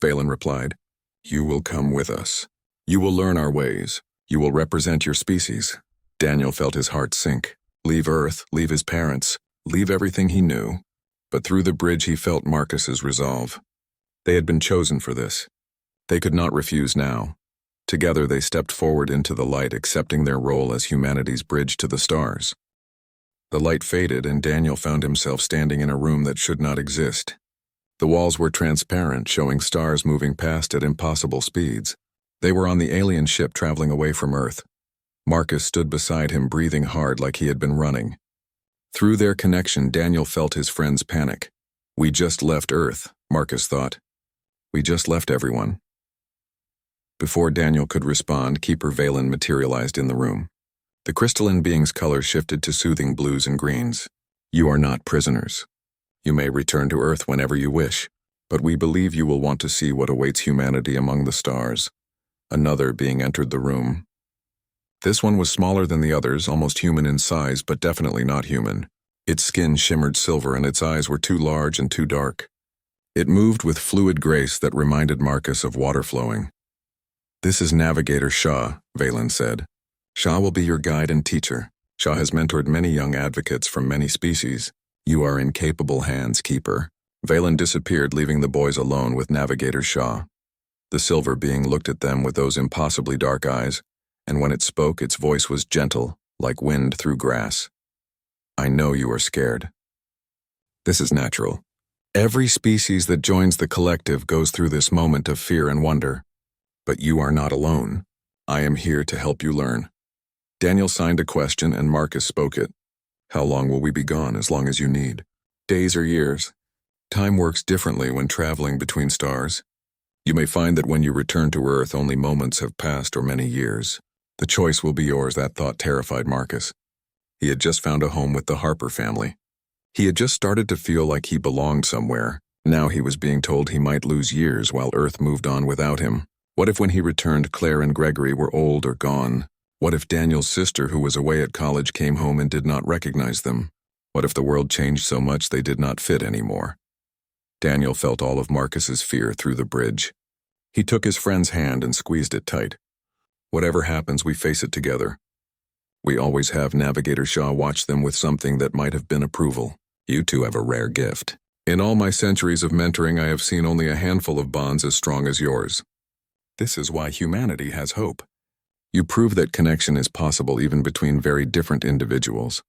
Valen replied. "You will come with us. You will learn our ways. You will represent your species." Daniel felt his heart sink. Leave Earth, leave his parents, leave everything he knew. But through the bridge he felt Marcus's resolve. They had been chosen for this. They could not refuse now. Together they stepped forward into the light, accepting their role as humanity's bridge to the stars. The light faded and Daniel found himself standing in a room that should not exist. The walls were transparent, showing stars moving past at impossible speeds. They were on the alien ship traveling away from Earth. Marcus stood beside him, breathing hard like he had been running. Through their connection, Daniel felt his friend's panic. "We just left Earth," Marcus thought. "We just left everyone." Before Daniel could respond, Keeper Valen materialized in the room. The crystalline being's color shifted to soothing blues and greens. "You are not prisoners. You may return to Earth whenever you wish, but we believe you will want to see what awaits humanity among the stars." Another being entered the room. This one was smaller than the others, almost human in size, but definitely not human. Its skin shimmered silver and its eyes were too large and too dark. It moved with fluid grace that reminded Marcus of water flowing. "This is Navigator Shaw," Valen said. "Shaw will be your guide and teacher. Shaw has mentored many young advocates from many species. You are in capable hands, Keeper." Valen disappeared, leaving the boys alone with Navigator Shaw. The silver being looked at them with those impossibly dark eyes, and when it spoke, its voice was gentle, like wind through grass. "I know you are scared. This is natural. Every species that joins the collective goes through this moment of fear and wonder. But you are not alone. I am here to help you learn." Daniel signed a question and Marcus spoke it. "How long will we be gone? As long as you need. Days or years. Time works differently when traveling between stars. You may find that when you return to Earth, only moments have passed or many years. The choice will be yours." That thought terrified Marcus. He had just found a home with the Harper family. He had just started to feel like he belonged somewhere. Now he was being told he might lose years while Earth moved on without him. What if when he returned, Claire and Gregory were old or gone? What if Daniel's sister, who was away at college, came home and did not recognize them? What if the world changed so much they did not fit anymore? Daniel felt all of Marcus's fear through the bridge. He took his friend's hand and squeezed it tight. "Whatever happens, we face it together. We always have." Navigator Shaw watched them with something that might have been approval. "You two have a rare gift. In all my centuries of mentoring, I have seen only a handful of bonds as strong as yours. This is why humanity has hope. You prove that connection is possible even between very different individuals."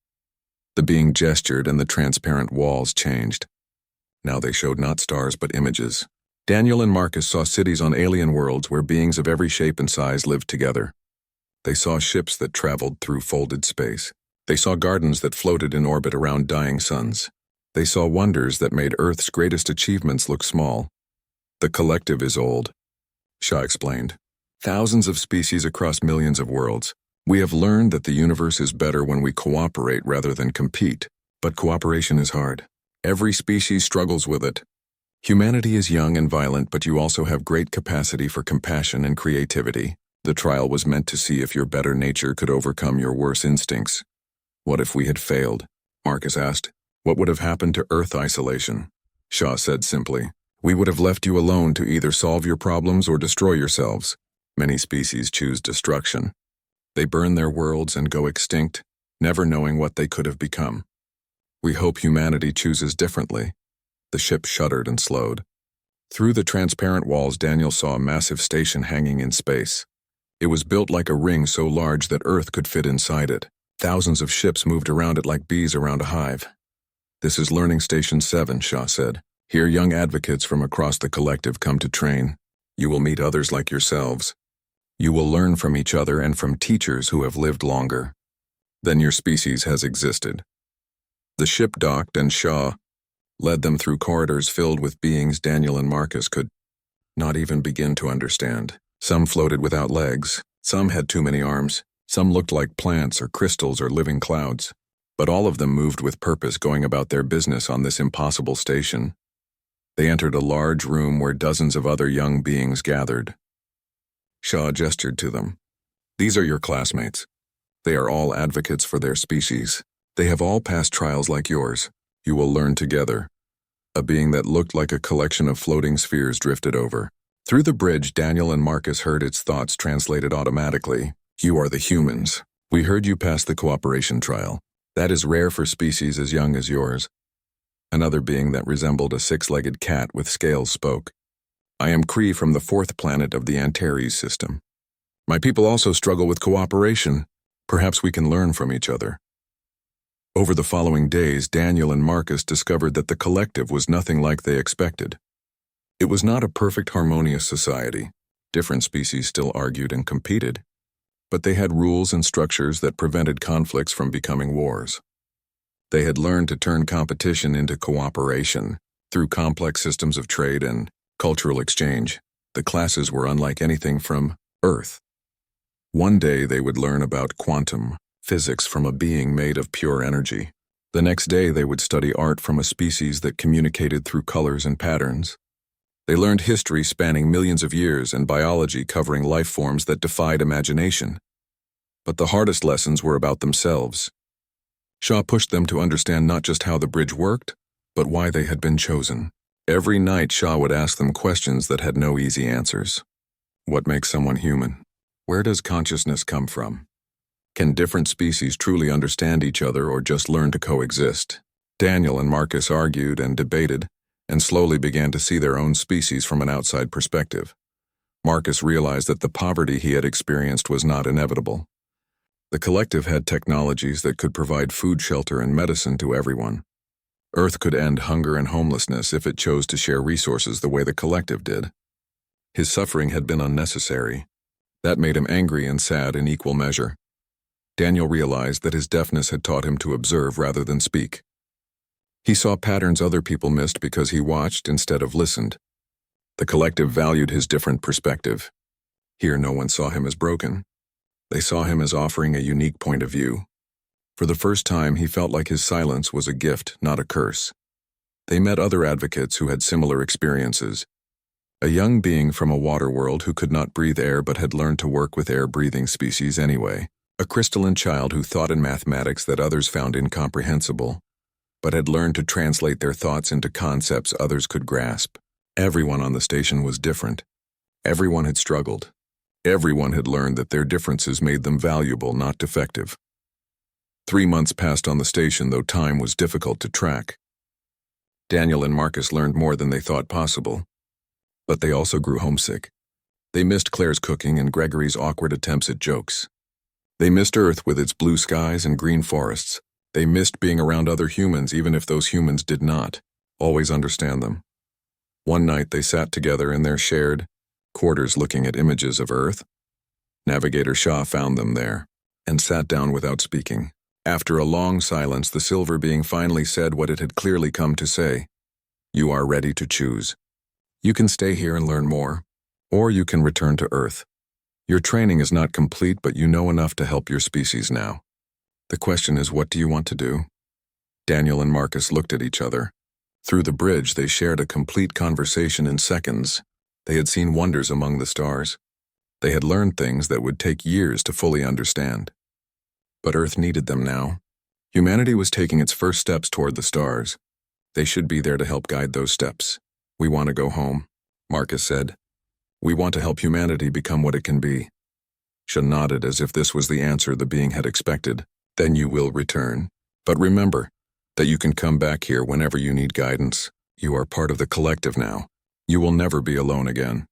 The being gestured and the transparent walls changed. Now they showed not stars but images. Daniel and Marcus saw cities on alien worlds where beings of every shape and size lived together. They saw ships that traveled through folded space. They saw gardens that floated in orbit around dying suns. They saw wonders that made Earth's greatest achievements look small. "The collective is old," Shaw explained. "Thousands of species across millions of worlds. We have learned that the universe is better when we cooperate rather than compete. But cooperation is hard. Every species struggles with it. Humanity is young and violent, but you also have great capacity for compassion and creativity. The trial was meant to see if your better nature could overcome your worse instincts." "What if we had failed?" Marcus asked. "What would have happened to Earth isolation?" Shaw said simply, "We would have left you alone to either solve your problems or destroy yourselves. Many species choose destruction. They burn their worlds and go extinct, never knowing what they could have become. We hope humanity chooses differently." The ship shuddered and slowed. Through the transparent walls, Daniel saw a massive station hanging in space. It was built like a ring so large that Earth could fit inside it. Thousands of ships moved around it like bees around a hive. "This is Learning Station 7, Shaw said. "Here young advocates from across the collective come to train. You will meet others like yourselves. You will learn from each other and from teachers who have lived longer than your species has existed." The ship docked and Shaw led them through corridors filled with beings Daniel and Marcus could not even begin to understand. Some floated without legs, some had too many arms, some looked like plants or crystals or living clouds. But all of them moved with purpose, going about their business on this impossible station. They entered a large room where dozens of other young beings gathered. Shaw gestured to them. "These are your classmates. They are all advocates for their species. They have all passed trials like yours. You will learn together." A being that looked like a collection of floating spheres drifted over. Through the bridge, Daniel and Marcus heard its thoughts translated automatically. "You are the humans. We heard you pass the cooperation trial. That is rare for species as young as yours." Another being that resembled a six-legged cat with scales spoke. "I am Kree from the 4th planet of the Antares system. My people also struggle with cooperation. Perhaps we can learn from each other." Over the following days, Daniel and Marcus discovered that the collective was nothing like they expected. It was not a perfect, harmonious society. Different species still argued and competed, but they had rules and structures that prevented conflicts from becoming wars. They had learned to turn competition into cooperation through complex systems of trade and cultural exchange. The classes were unlike anything from Earth. One day they would learn about quantum physics from a being made of pure energy. The next day they would study art from a species that communicated through colors and patterns. They learned history spanning millions of years and biology covering life forms that defied imagination. But the hardest lessons were about themselves. Shaw pushed them to understand not just how the bridge worked, but why they had been chosen. Every night Shaw would ask them questions that had no easy answers. What makes someone human? Where does consciousness come from? Can different species truly understand each other or just learn to coexist? Daniel and Marcus argued and debated, and slowly began to see their own species from an outside perspective. Marcus realized that the poverty he had experienced was not inevitable. The collective had technologies that could provide food, shelter, and medicine to everyone. Earth could end hunger and homelessness if it chose to share resources the way the collective did. His suffering had been unnecessary. That made him angry and sad in equal measure. Daniel realized that his deafness had taught him to observe rather than speak. He saw patterns other people missed because he watched instead of listened. The collective valued his different perspective. Here no one saw him as broken. They saw him as offering a unique point of view. For the first time, he felt like his silence was a gift, not a curse. They met other advocates who had similar experiences. A young being from a water world who could not breathe air but had learned to work with air-breathing species anyway. A crystalline child who thought in mathematics that others found incomprehensible, but had learned to translate their thoughts into concepts others could grasp. Everyone on the station was different. Everyone had struggled. Everyone had learned that their differences made them valuable, not defective. 3 months passed on the station, though time was difficult to track. Daniel and Marcus learned more than they thought possible, but they also grew homesick. They missed Claire's cooking and Gregory's awkward attempts at jokes. They missed Earth with its blue skies and green forests. They missed being around other humans, even if those humans did not always understand them. One night they sat together in their shared quarters looking at images of Earth. Navigator Shaw found them there and sat down without speaking. After a long silence, the silver being finally said what it had clearly come to say. You are ready to choose. You can stay here and learn more, or you can return to Earth. Your training is not complete, but you know enough to help your species now. The question is, what do you want to do? Daniel and Marcus looked at each other. Through the bridge, they shared a complete conversation in seconds. They had seen wonders among the stars. They had learned things that would take years to fully understand. But Earth needed them now. Humanity was taking its first steps toward the stars. They should be there to help guide those steps. We want to go home, Marcus said. We want to help humanity become what it can be. Shaw nodded as if this was the answer the being had expected. Then you will return. But remember that you can come back here whenever you need guidance. You are part of the collective now. You will never be alone again.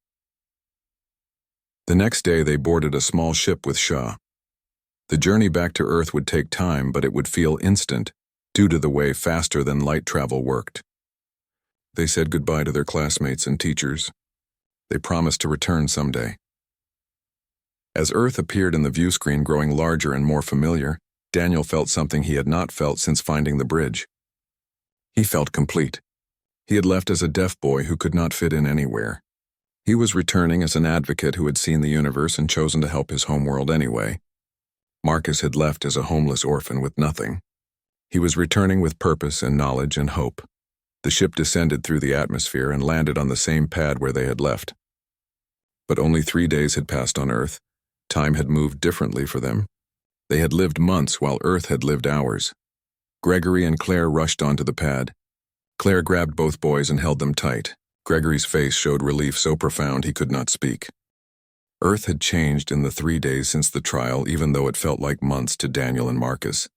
The next day they boarded a small ship with Shaw. The journey back to Earth would take time, but it would feel instant due to the way faster than light travel worked. They said goodbye to their classmates and teachers. They promised to return someday. As Earth appeared in the view screen, growing larger and more familiar, Daniel felt something he had not felt since finding the bridge. He felt complete. He had left as a deaf boy who could not fit in anywhere. He was returning as an advocate who had seen the universe and chosen to help his homeworld anyway. Marcus had left as a homeless orphan with nothing. He was returning with purpose and knowledge and hope. The ship descended through the atmosphere and landed on the same pad where they had left. But only 3 days had passed on Earth. Time had moved differently for them. They had lived months while Earth had lived hours. Gregory and Claire rushed onto the pad. Claire grabbed both boys and held them tight. Gregory's face showed relief so profound he could not speak. Earth had changed in the 3 days since the trial, even though it felt like months to Daniel and Marcus.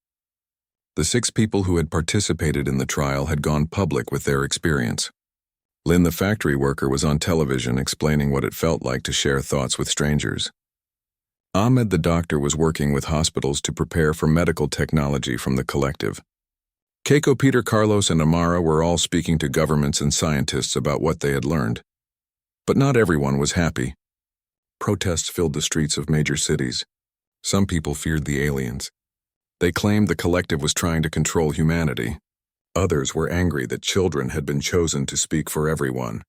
The 6 people who had participated in the trial had gone public with their experience. Lynn, the factory worker, was on television explaining what it felt like to share thoughts with strangers. Ahmed, the doctor, was working with hospitals to prepare for medical technology from the collective. Keiko, Peter, Carlos, and Amara were all speaking to governments and scientists about what they had learned. But not everyone was happy. Protests filled the streets of major cities. Some people feared the aliens. They claimed the collective was trying to control humanity. Others were angry that children had been chosen to speak for everyone.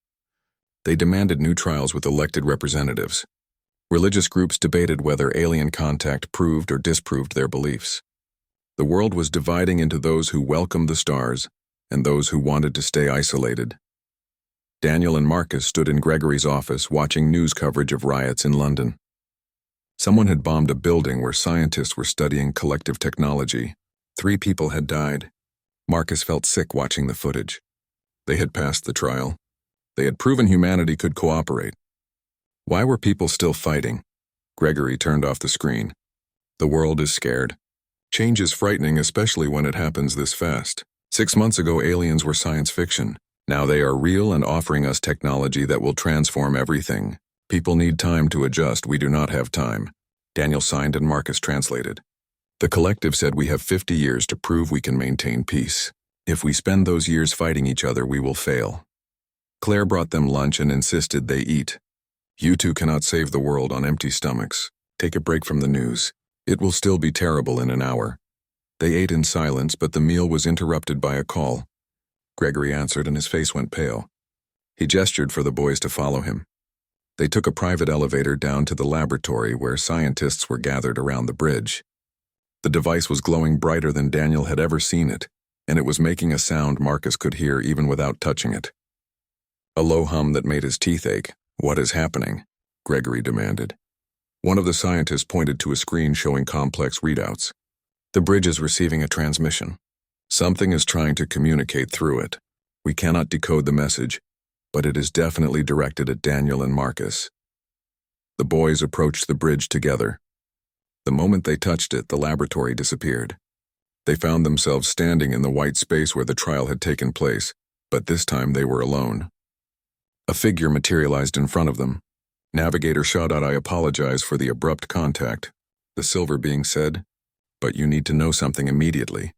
They demanded new trials with elected representatives. Religious groups debated whether alien contact proved or disproved their beliefs. The world was dividing into those who welcomed the stars and those who wanted to stay isolated. Daniel and Marcus stood in Gregory's office watching news coverage of riots in London. Someone had bombed a building where scientists were studying collective technology. 3 people had died. Marcus felt sick watching the footage. They had passed the trial. They had proven humanity could cooperate. Why were people still fighting? Gregory turned off the screen. The world is scared. Change is frightening, especially when it happens this fast. 6 months ago, aliens were science fiction. Now they are real and offering us technology that will transform everything. People need time to adjust. We do not have time. Daniel signed and Marcus translated. The collective said we have 50 years to prove we can maintain peace. If we spend those years fighting each other, we will fail. Claire brought them lunch and insisted they eat. You two cannot save the world on empty stomachs. Take a break from the news. It will still be terrible in an hour. They ate in silence, but the meal was interrupted by a call. Gregory answered and his face went pale. He gestured for the boys to follow him. They took a private elevator down to the laboratory where scientists were gathered around the bridge. The device was glowing brighter than Daniel had ever seen it, and it was making a sound Marcus could hear even without touching it. A low hum that made his teeth ache. What is happening? Gregory demanded. One of the scientists pointed to a screen showing complex readouts. The bridge is receiving a transmission. Something is trying to communicate through it. We cannot decode the message, but it is definitely directed at Daniel and Marcus. The boys approached the bridge together. The moment they touched it, the laboratory disappeared. They found themselves standing in the white space where the trial had taken place, but this time they were alone. A figure materialized in front of them. Navigator shot out, "I apologize for the abrupt contact," the silver being said, "but you need to know something immediately.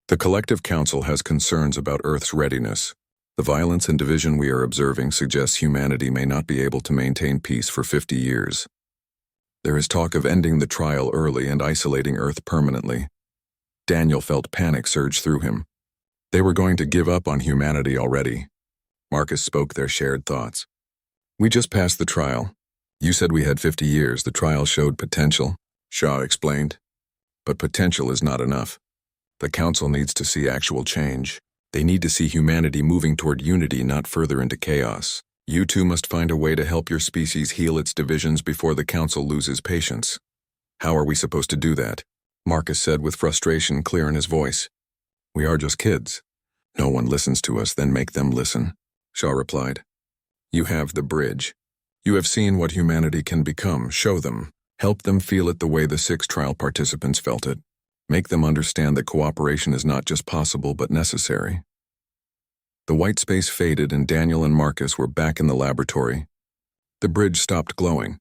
The Collective Council has concerns about Earth's readiness. The violence and division we are observing suggests humanity may not be able to maintain peace for 50 years. There is talk of ending the trial early and isolating Earth permanently." Daniel felt panic surge through him. They were going to give up on humanity already. Marcus spoke their shared thoughts. "We just passed the trial. You said we had 50 years. The trial showed potential," Shaw explained. "But potential is not enough. The Council needs to see actual change. They need to see humanity moving toward unity, not further into chaos. You two must find a way to help your species heal its divisions before the Council loses patience." "How are we supposed to do that?" Marcus said with frustration clear in his voice. "We are just kids. No one listens to us, then make them listen," Shaw replied. "You have the bridge. You have seen what humanity can become. Show them. Help them feel it the way the 6 trial participants felt it. Make them understand that cooperation is not just possible but necessary." The white space faded and Daniel and Marcus were back in the laboratory. The bridge stopped glowing.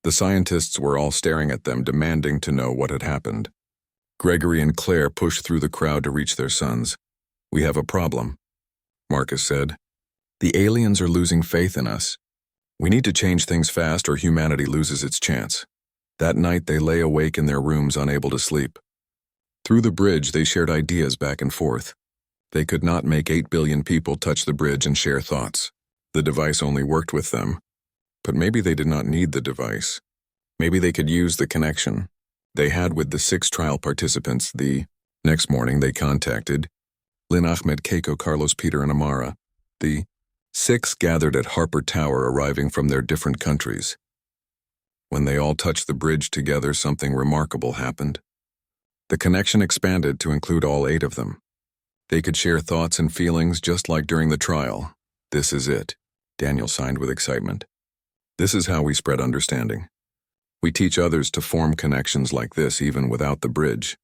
The scientists were all staring at them, demanding to know what had happened. Gregory and Claire pushed through the crowd to reach their sons. "We have a problem," Marcus said. "The aliens are losing faith in us. We need to change things fast or humanity loses its chance." That night they lay awake in their rooms, unable to sleep. Through the bridge they shared ideas back and forth. They could not make 8 billion people touch the bridge and share thoughts. The device only worked with them. But maybe they did not need the device. Maybe they could use the connection they had with the 6 trial participants. The next morning they contacted Lynn, Ahmed, Keiko, Carlos, Peter, and Amara. The 6 gathered at Harper Tower, arriving from their different countries. When they all touched the bridge together, something remarkable happened. The connection expanded to include all 8 of them. They could share thoughts and feelings just like during the trial. "This is it," Daniel signed with excitement. "This is how we spread understanding. We teach others to form connections like this even without the bridge.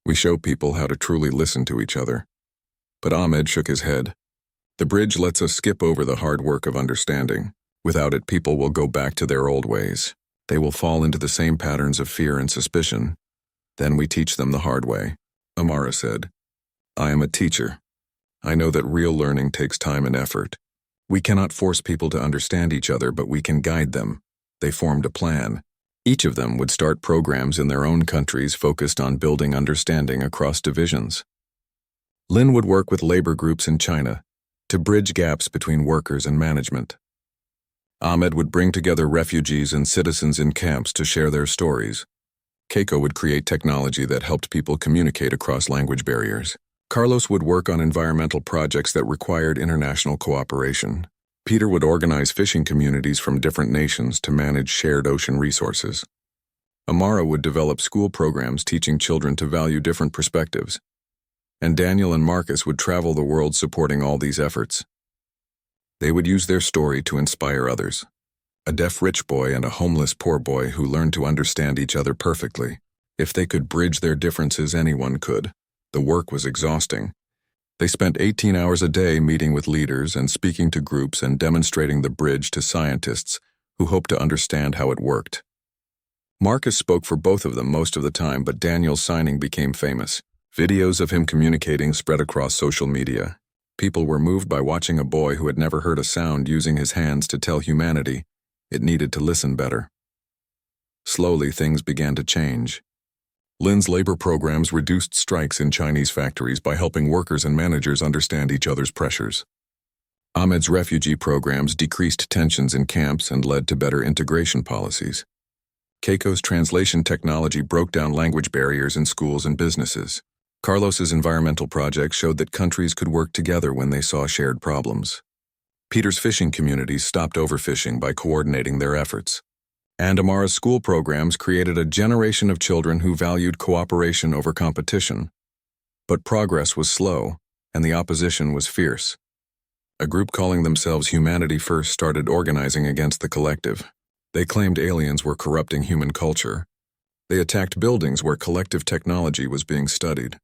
We show people how to truly listen to each other." But Ahmed shook his head. "The bridge lets us skip over the hard work of understanding. Without it, people will go back to their old ways. They will fall into the same patterns of fear and suspicion. Then we teach them the hard way," Amara said. I am a teacher. I know that real learning takes time and effort. We cannot force people to understand each other, but we can guide them. They formed a plan. Each of them would start programs in their own countries focused on building understanding across divisions. Lin would work with labor groups in China to bridge gaps between workers and management. Ahmed would bring together refugees and citizens in camps to share their stories. Keiko would create technology that helped people communicate across language barriers. Carlos would work on environmental projects that required international cooperation. Peter would organize fishing communities from different nations to manage shared ocean resources. Amara would develop school programs teaching children to value different perspectives. And Daniel and Marcus would travel the world supporting all these efforts. They would use their story to inspire others. A deaf rich boy and a homeless poor boy who learned to understand each other perfectly. If they could bridge their differences, anyone could. The work was exhausting. They spent 18 hours a day meeting with leaders and speaking to groups and demonstrating the bridge to scientists who hoped to understand how it worked. Marcus spoke for both of them most of the time, but Daniel's signing became famous. Videos of him communicating spread across social media. People were moved by watching a boy who had never heard a sound using his hands to tell humanity it needed to listen better. Slowly, things began to change. Lin's labor programs reduced strikes in Chinese factories by helping workers and managers understand each other's pressures. Ahmed's refugee programs decreased tensions in camps and led to better integration policies. Keiko's translation technology broke down language barriers in schools and businesses. Carlos's environmental projects showed that countries could work together when they saw shared problems. Peter's fishing communities stopped overfishing by coordinating their efforts. And Amara's school programs created a generation of children who valued cooperation over competition. But progress was slow, and the opposition was fierce. A group calling themselves Humanity First started organizing against the collective. They claimed aliens were corrupting human culture. They attacked buildings where collective technology was being studied.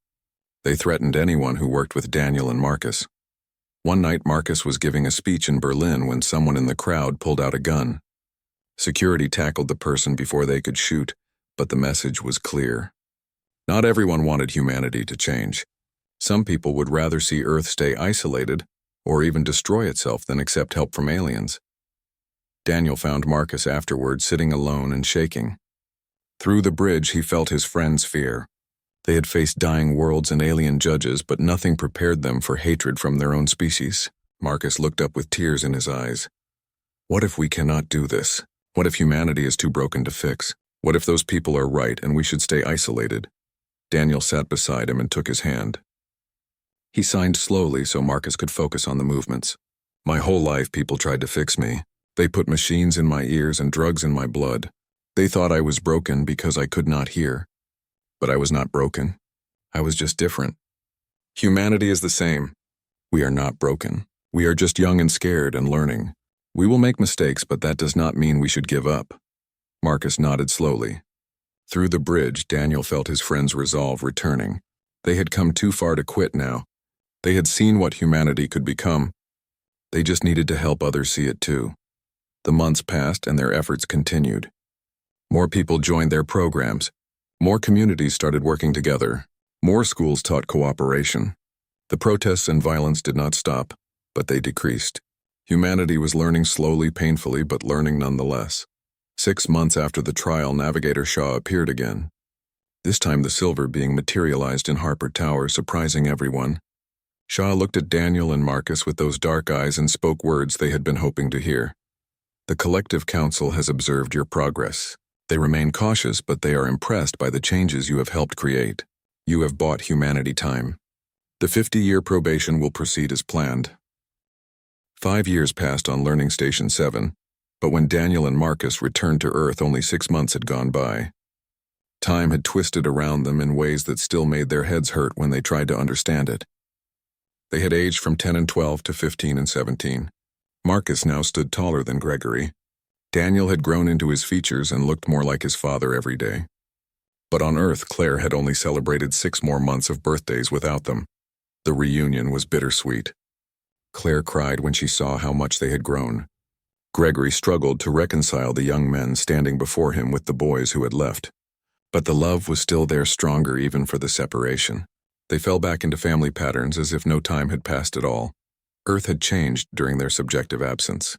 They threatened anyone who worked with Daniel and Marcus. One night, Marcus was giving a speech in Berlin when someone in the crowd pulled out a gun. Security tackled the person before they could shoot, but the message was clear. Not everyone wanted humanity to change. Some people would rather see Earth stay isolated or even destroy itself than accept help from aliens. Daniel found Marcus afterward sitting alone and shaking. Through the bridge, he felt his friend's fear. They had faced dying worlds and alien judges, but nothing prepared them for hatred from their own species. Marcus looked up with tears in his eyes. What if we cannot do this? What if humanity is too broken to fix? What if those people are right and we should stay isolated? Daniel sat beside him and took his hand. He signed slowly so Marcus could focus on the movements. My whole life people tried to fix me. They put machines in my ears and drugs in my blood. They thought I was broken because I could not hear. But I was not broken. I was just different. Humanity is the same. We are not broken. We are just young and scared and learning. We will make mistakes, but that does not mean we should give up. Marcus nodded slowly. Through the bridge, Daniel felt his friend's resolve returning. They had come too far to quit now. They had seen what humanity could become. They just needed to help others see it too. The months passed and their efforts continued. More people joined their programs. More communities started working together. More schools taught cooperation. The protests and violence did not stop, but they decreased. Humanity was learning slowly, painfully, but learning nonetheless. 6 months after the trial, Navigator Shaw appeared again. This time the silver being materialized in Harper Tower, surprising everyone. Shaw looked at Daniel and Marcus with those dark eyes and spoke words they had been hoping to hear. The Collective Council has observed your progress. They remain cautious, but they are impressed by the changes you have helped create. You have bought humanity time. The 50-year probation will proceed as planned. 5 years passed on Learning Station 7, but when Daniel and Marcus returned to Earth, only 6 months had gone by. Time had twisted around them in ways that still made their heads hurt when they tried to understand it. They had aged from 10 and 12 to 15 and 17. Marcus now stood taller than Gregory. Daniel had grown into his features and looked more like his father every day. But on Earth, Claire had only celebrated 6 more months of birthdays without them. The reunion was bittersweet. Claire cried when she saw how much they had grown. Gregory struggled to reconcile the young men standing before him with the boys who had left. But the love was still there, stronger even for the separation. They fell back into family patterns as if no time had passed at all. Earth had changed during their subjective absence.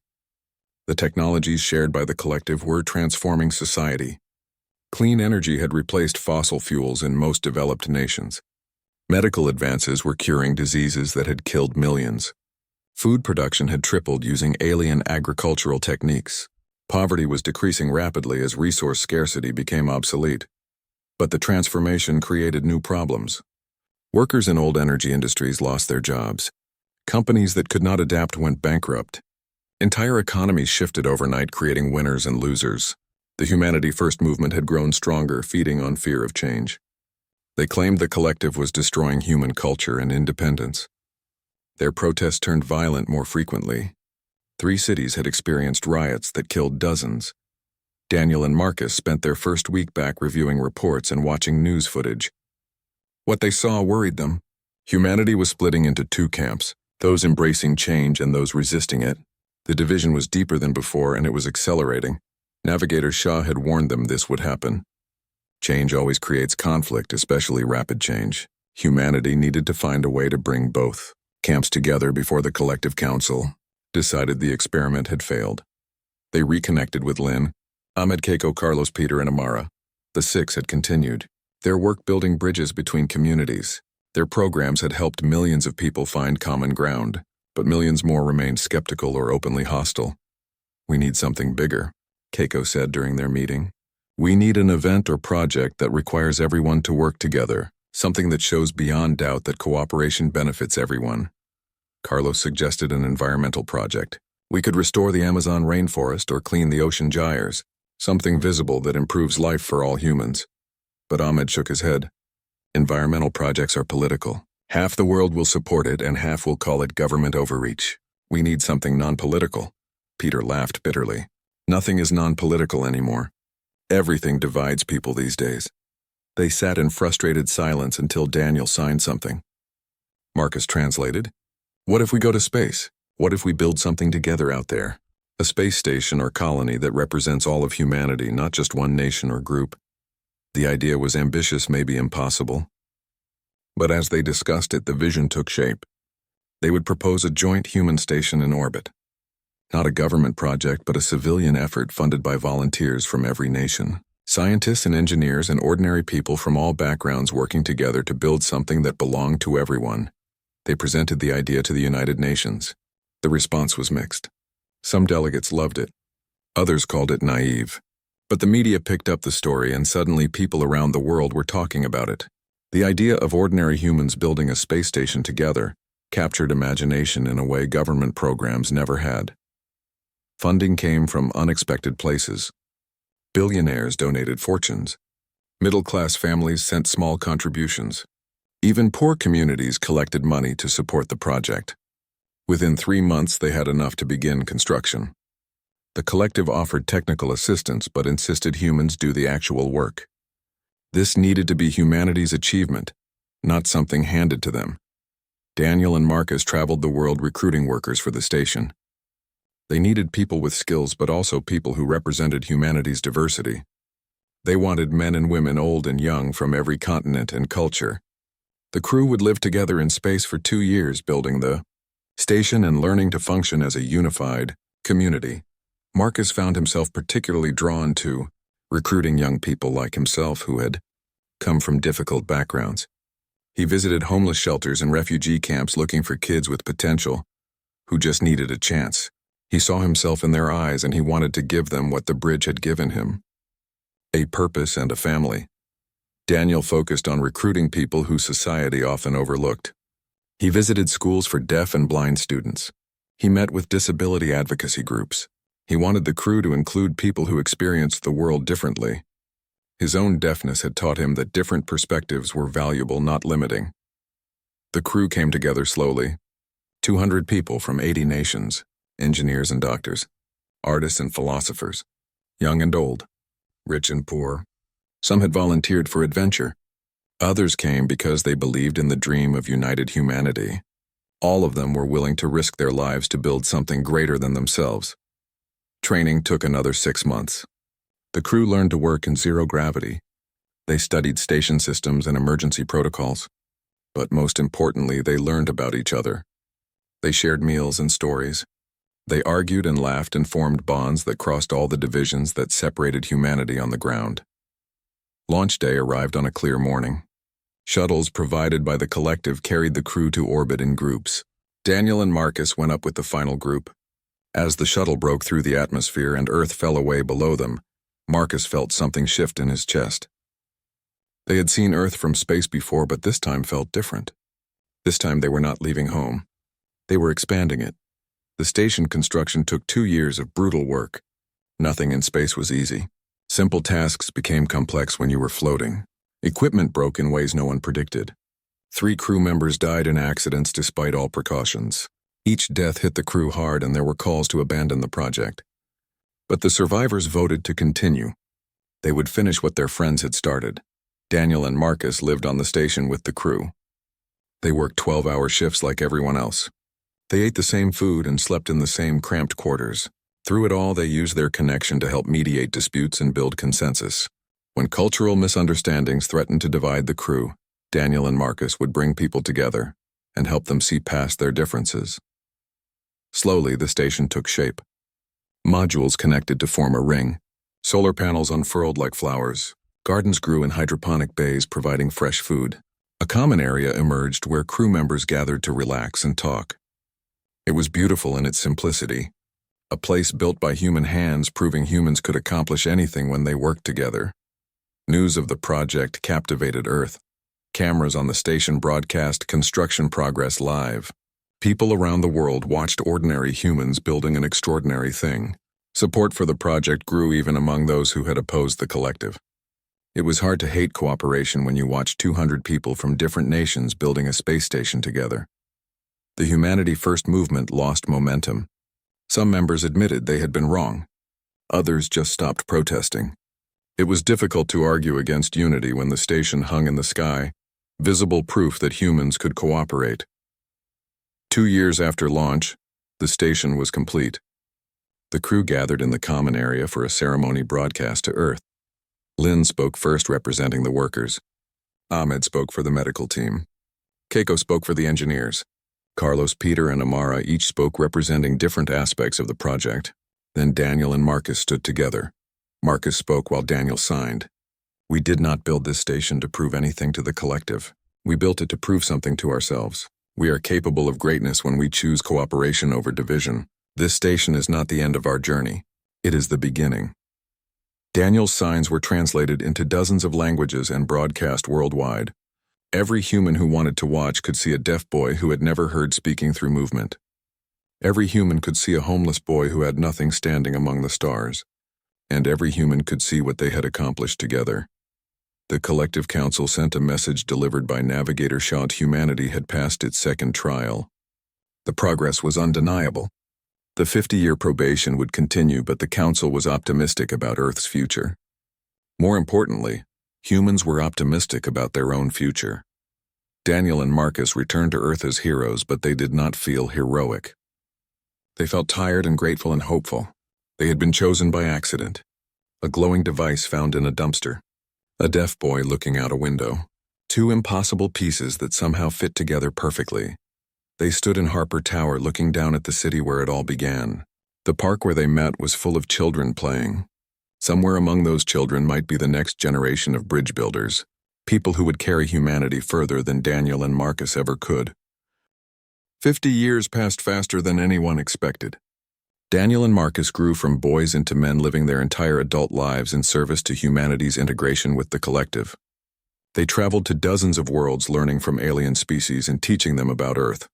The technologies shared by the collective were transforming society. Clean energy had replaced fossil fuels in most developed nations. Medical advances were curing diseases that had killed millions. Food production had tripled using alien agricultural techniques. Poverty was decreasing rapidly as resource scarcity became obsolete. But the transformation created new problems. Workers in old energy industries lost their jobs. Companies that could not adapt went bankrupt. Entire economies shifted overnight, creating winners and losers. The Humanity First movement had grown stronger, feeding on fear of change. They claimed the collective was destroying human culture and independence. Their protests turned violent more frequently. 3 cities had experienced riots that killed dozens. Daniel and Marcus spent their first week back reviewing reports and watching news footage. What they saw worried them. Humanity was splitting into 2 camps, those embracing change and those resisting it. The division was deeper than before, and it was accelerating. Navigator Shaw had warned them this would happen. Change always creates conflict, especially rapid change. Humanity needed to find a way to bring both camps together before the collective council decided the experiment had failed. They reconnected with Lynn, Ahmed, Keiko, Carlos, Peter, and Amara. The 6 had continued their work building bridges between communities. Their programs had helped millions of people find common ground, but millions more remained skeptical or openly hostile. "We need something bigger," Keiko said during their meeting. "We need an event or project that requires everyone to work together, something that shows beyond doubt that cooperation benefits everyone." Carlos suggested an environmental project. "We could restore the Amazon rainforest or clean the ocean gyres, something visible that improves life for all humans." But Ahmed shook his head. "Environmental projects are political. Half the world will support it and half will call it government overreach. We need something non-political." Peter laughed bitterly. "Nothing is non-political anymore. Everything divides people these days." They sat in frustrated silence until Daniel signed something. Marcus translated, "What if we go to space? What if we build something together out there? A space station or colony that represents all of humanity, not just one nation or group." The idea was ambitious, maybe impossible. But as they discussed it, the vision took shape. They would propose a joint human station in orbit. Not a government project, but a civilian effort funded by volunteers from every nation. Scientists and engineers and ordinary people from all backgrounds working together to build something that belonged to everyone. They presented the idea to the United Nations. The response was mixed. Some delegates loved it. Others called it naive. But the media picked up the story, and suddenly people around the world were talking about it. The idea of ordinary humans building a space station together captured imagination in a way government programs never had. Funding came from unexpected places. Billionaires donated fortunes. Middle-class families sent small contributions. Even poor communities collected money to support the project. Within 3 months, they had enough to begin construction. The collective offered technical assistance but insisted humans do the actual work. This needed to be humanity's achievement, not something handed to them. Daniel and Marcus traveled the world recruiting workers for the station. They needed people with skills, but also people who represented humanity's diversity. They wanted men and women, old and young, from every continent and culture. The crew would live together in space for 2 years, building the station and learning to function as a unified community. Marcus found himself particularly drawn to recruiting young people like himself who had come from difficult backgrounds. He visited homeless shelters and refugee camps looking for kids with potential who just needed a chance. He saw himself in their eyes, and he wanted to give them what the bridge had given him: a purpose and a family. Daniel focused on recruiting people who society often overlooked. He visited schools for deaf and blind students. He met with disability advocacy groups. He wanted the crew to include people who experienced the world differently. His own deafness had taught him that different perspectives were valuable, not limiting. The crew came together slowly. 200 people from 80 nations, engineers and doctors, artists and philosophers, young and old, rich and poor. Some had volunteered for adventure. Others came because they believed in the dream of united humanity. All of them were willing to risk their lives to build something greater than themselves. Training took another 6 months. The crew learned to work in zero gravity. They studied station systems and emergency protocols. But most importantly, they learned about each other. They shared meals and stories. They argued and laughed and formed bonds that crossed all the divisions that separated humanity on the ground. Launch day arrived on a clear morning. Shuttles provided by the collective carried the crew to orbit in groups. Daniel and Marcus went up with the final group. As the shuttle broke through the atmosphere and Earth fell away below them, Marcus felt something shift in his chest. They had seen Earth from space before, but this time felt different. This time they were not leaving home. They were expanding it. The station construction took 2 years of brutal work. Nothing in space was easy. Simple tasks became complex when you were floating. Equipment broke in ways no one predicted. 3 crew members died in accidents despite all precautions. Each death hit the crew hard and there were calls to abandon the project. But the survivors voted to continue. They would finish what their friends had started. Daniel and Marcus lived on the station with the crew. They worked 12-hour shifts like everyone else. They ate the same food and slept in the same cramped quarters. Through it all, they used their connection to help mediate disputes and build consensus. When cultural misunderstandings threatened to divide the crew, Daniel and Marcus would bring people together and help them see past their differences. Slowly, the station took shape. Modules connected to form a ring. Solar panels unfurled like flowers. Gardens grew in hydroponic bays providing fresh food. A common area emerged where crew members gathered to relax and talk. It was beautiful in its simplicity. A place built by human hands proving humans could accomplish anything when they worked together. News of the project captivated Earth. Cameras on the station broadcast construction progress live. People around the world watched ordinary humans building an extraordinary thing. Support for the project grew even among those who had opposed the collective. It was hard to hate cooperation when you watched 200 people from different nations building a space station together. The Humanity First movement lost momentum. Some members admitted they had been wrong. Others just stopped protesting. It was difficult to argue against unity when the station hung in the sky, visible proof that humans could cooperate. 2 years after launch, the station was complete. The crew gathered in the common area for a ceremony broadcast to Earth. Lynn spoke first, representing the workers. Ahmed spoke for the medical team. Keiko spoke for the engineers. Carlos, Peter, and Amara each spoke representing different aspects of the project. Then Daniel and Marcus stood together. Marcus spoke while Daniel signed. We did not build this station to prove anything to the collective. We built it to prove something to ourselves. We are capable of greatness when we choose cooperation over division. This station is not the end of our journey. It is the beginning. Daniel's signs were translated into dozens of languages and broadcast worldwide. Every human who wanted to watch could see a deaf boy who had never heard speaking through movement. Every human could see a homeless boy who had nothing standing among the stars. And every human could see what they had accomplished together. The collective council sent a message delivered by Navigator Shot: humanity had passed its second trial. The progress was undeniable. The 50-year probation would continue, but the council was optimistic about Earth's future. More importantly, humans were optimistic about their own future. Daniel and Marcus returned to Earth as heroes, but they did not feel heroic. They felt tired and grateful and hopeful. They had been chosen by accident. A glowing device found in a dumpster. A deaf boy looking out a window. 2 impossible pieces that somehow fit together perfectly. They stood in Harper Tower looking down at the city where it all began. The park where they met was full of children playing. Somewhere among those children might be the next generation of bridge builders, people who would carry humanity further than Daniel and Marcus ever could. 50 years passed faster than anyone expected. Daniel and Marcus grew from boys into men living their entire adult lives in service to humanity's integration with the collective. They traveled to dozens of worlds learning from alien species and teaching them about Earth.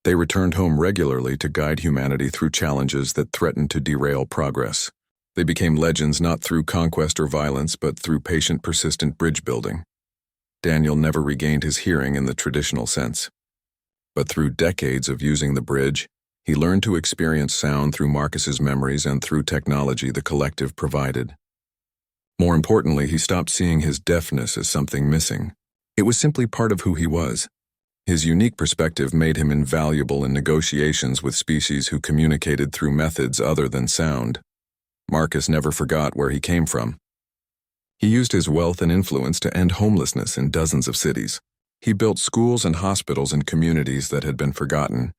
They returned home regularly to guide humanity through challenges that threatened to derail progress. They became legends not through conquest or violence, but through patient, persistent bridge building. Daniel never regained his hearing in the traditional sense. But through decades of using the bridge, he learned to experience sound through Marcus's memories and through technology the collective provided. More importantly, he stopped seeing his deafness as something missing. It was simply part of who he was. His unique perspective made him invaluable in negotiations with species who communicated through methods other than sound. Marcus never forgot where he came from. He used his wealth and influence to end homelessness in dozens of cities. He built schools and hospitals in communities that had been forgotten.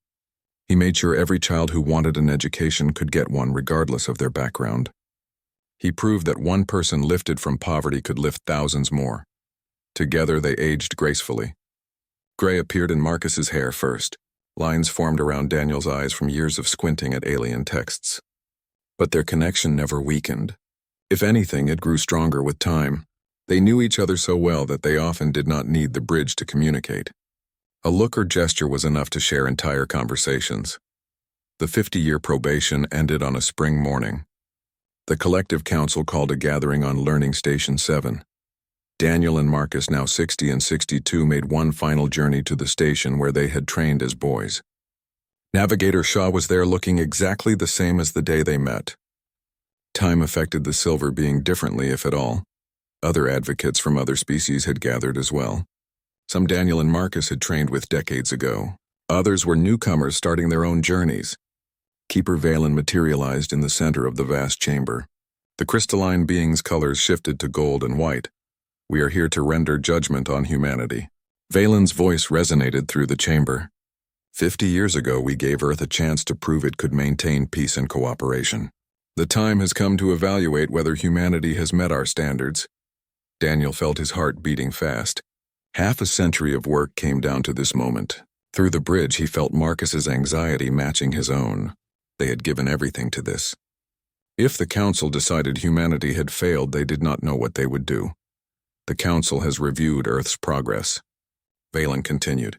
He made sure every child who wanted an education could get one regardless of their background. He proved that one person lifted from poverty could lift thousands more. Together they aged gracefully. Gray appeared in Marcus's hair first. Lines formed around Daniel's eyes from years of squinting at alien texts. But their connection never weakened. If anything, it grew stronger with time. They knew each other so well that they often did not need the bridge to communicate. A look or gesture was enough to share entire conversations. The 50-year probation ended on a spring morning. The collective council called a gathering on Learning Station 7. Daniel and Marcus, now 60 and 62, made one final journey to the station where they had trained as boys. Navigator Shaw was there looking exactly the same as the day they met. Time affected the silver being differently, if at all. Other advocates from other species had gathered as well. Some Daniel and Marcus had trained with decades ago. Others were newcomers starting their own journeys. Keeper Valen materialized in the center of the vast chamber. The crystalline being's colors shifted to gold and white. We are here to render judgment on humanity. Valen's voice resonated through the chamber. 50 years ago, we gave Earth a chance to prove it could maintain peace and cooperation. The time has come to evaluate whether humanity has met our standards. Daniel felt his heart beating fast. Half a century of work came down to this moment. Through the bridge, he felt Marcus's anxiety matching his own. They had given everything to this. If the council decided humanity had failed, they did not know what they would do. The council has reviewed Earth's progress. Valen continued.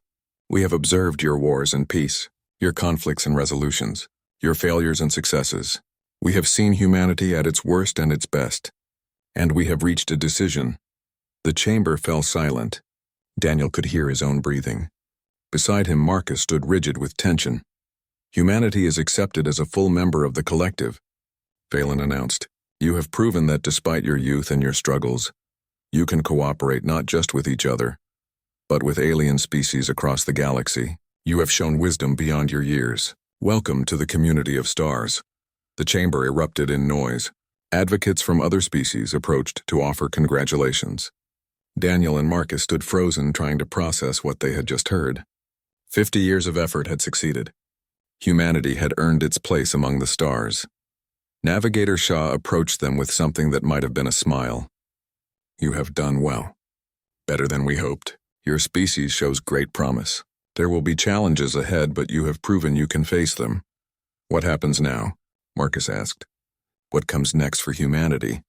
We have observed your wars and peace, your conflicts and resolutions, your failures and successes. We have seen humanity at its worst and its best. And we have reached a decision. The chamber fell silent. Daniel could hear his own breathing. Beside him, Marcus stood rigid with tension. Humanity is accepted as a full member of the collective, Valen announced. You have proven that despite your youth and your struggles, you can cooperate not just with each other, but with alien species across the galaxy. You have shown wisdom beyond your years. Welcome to the community of stars. The chamber erupted in noise. Advocates from other species approached to offer congratulations. Daniel and Marcus stood frozen, trying to process what they had just heard. 50 years of effort had succeeded. Humanity had earned its place among the stars. Navigator Shaw approached them with something that might have been a smile. You have done well. Better than we hoped. Your species shows great promise. There will be challenges ahead, but you have proven you can face them. What happens now? Marcus asked. What comes next for humanity?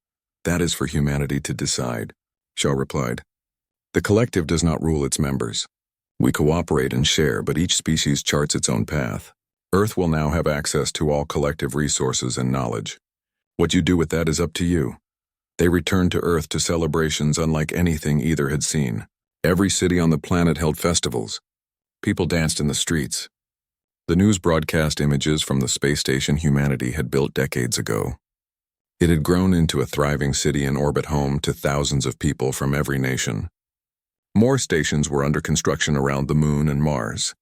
That is for humanity to decide, Shaw replied. The collective does not rule its members. We cooperate and share, but each species charts its own path. Earth will now have access to all collective resources and knowledge. What you do with that is up to you. They returned to Earth to celebrations unlike anything either had seen. Every city on the planet held festivals. People danced in the streets. The news broadcast images from the space station humanity had built decades ago. It had grown into a thriving city in orbit, home to thousands of people from every nation. More stations were under construction around the Moon and Mars.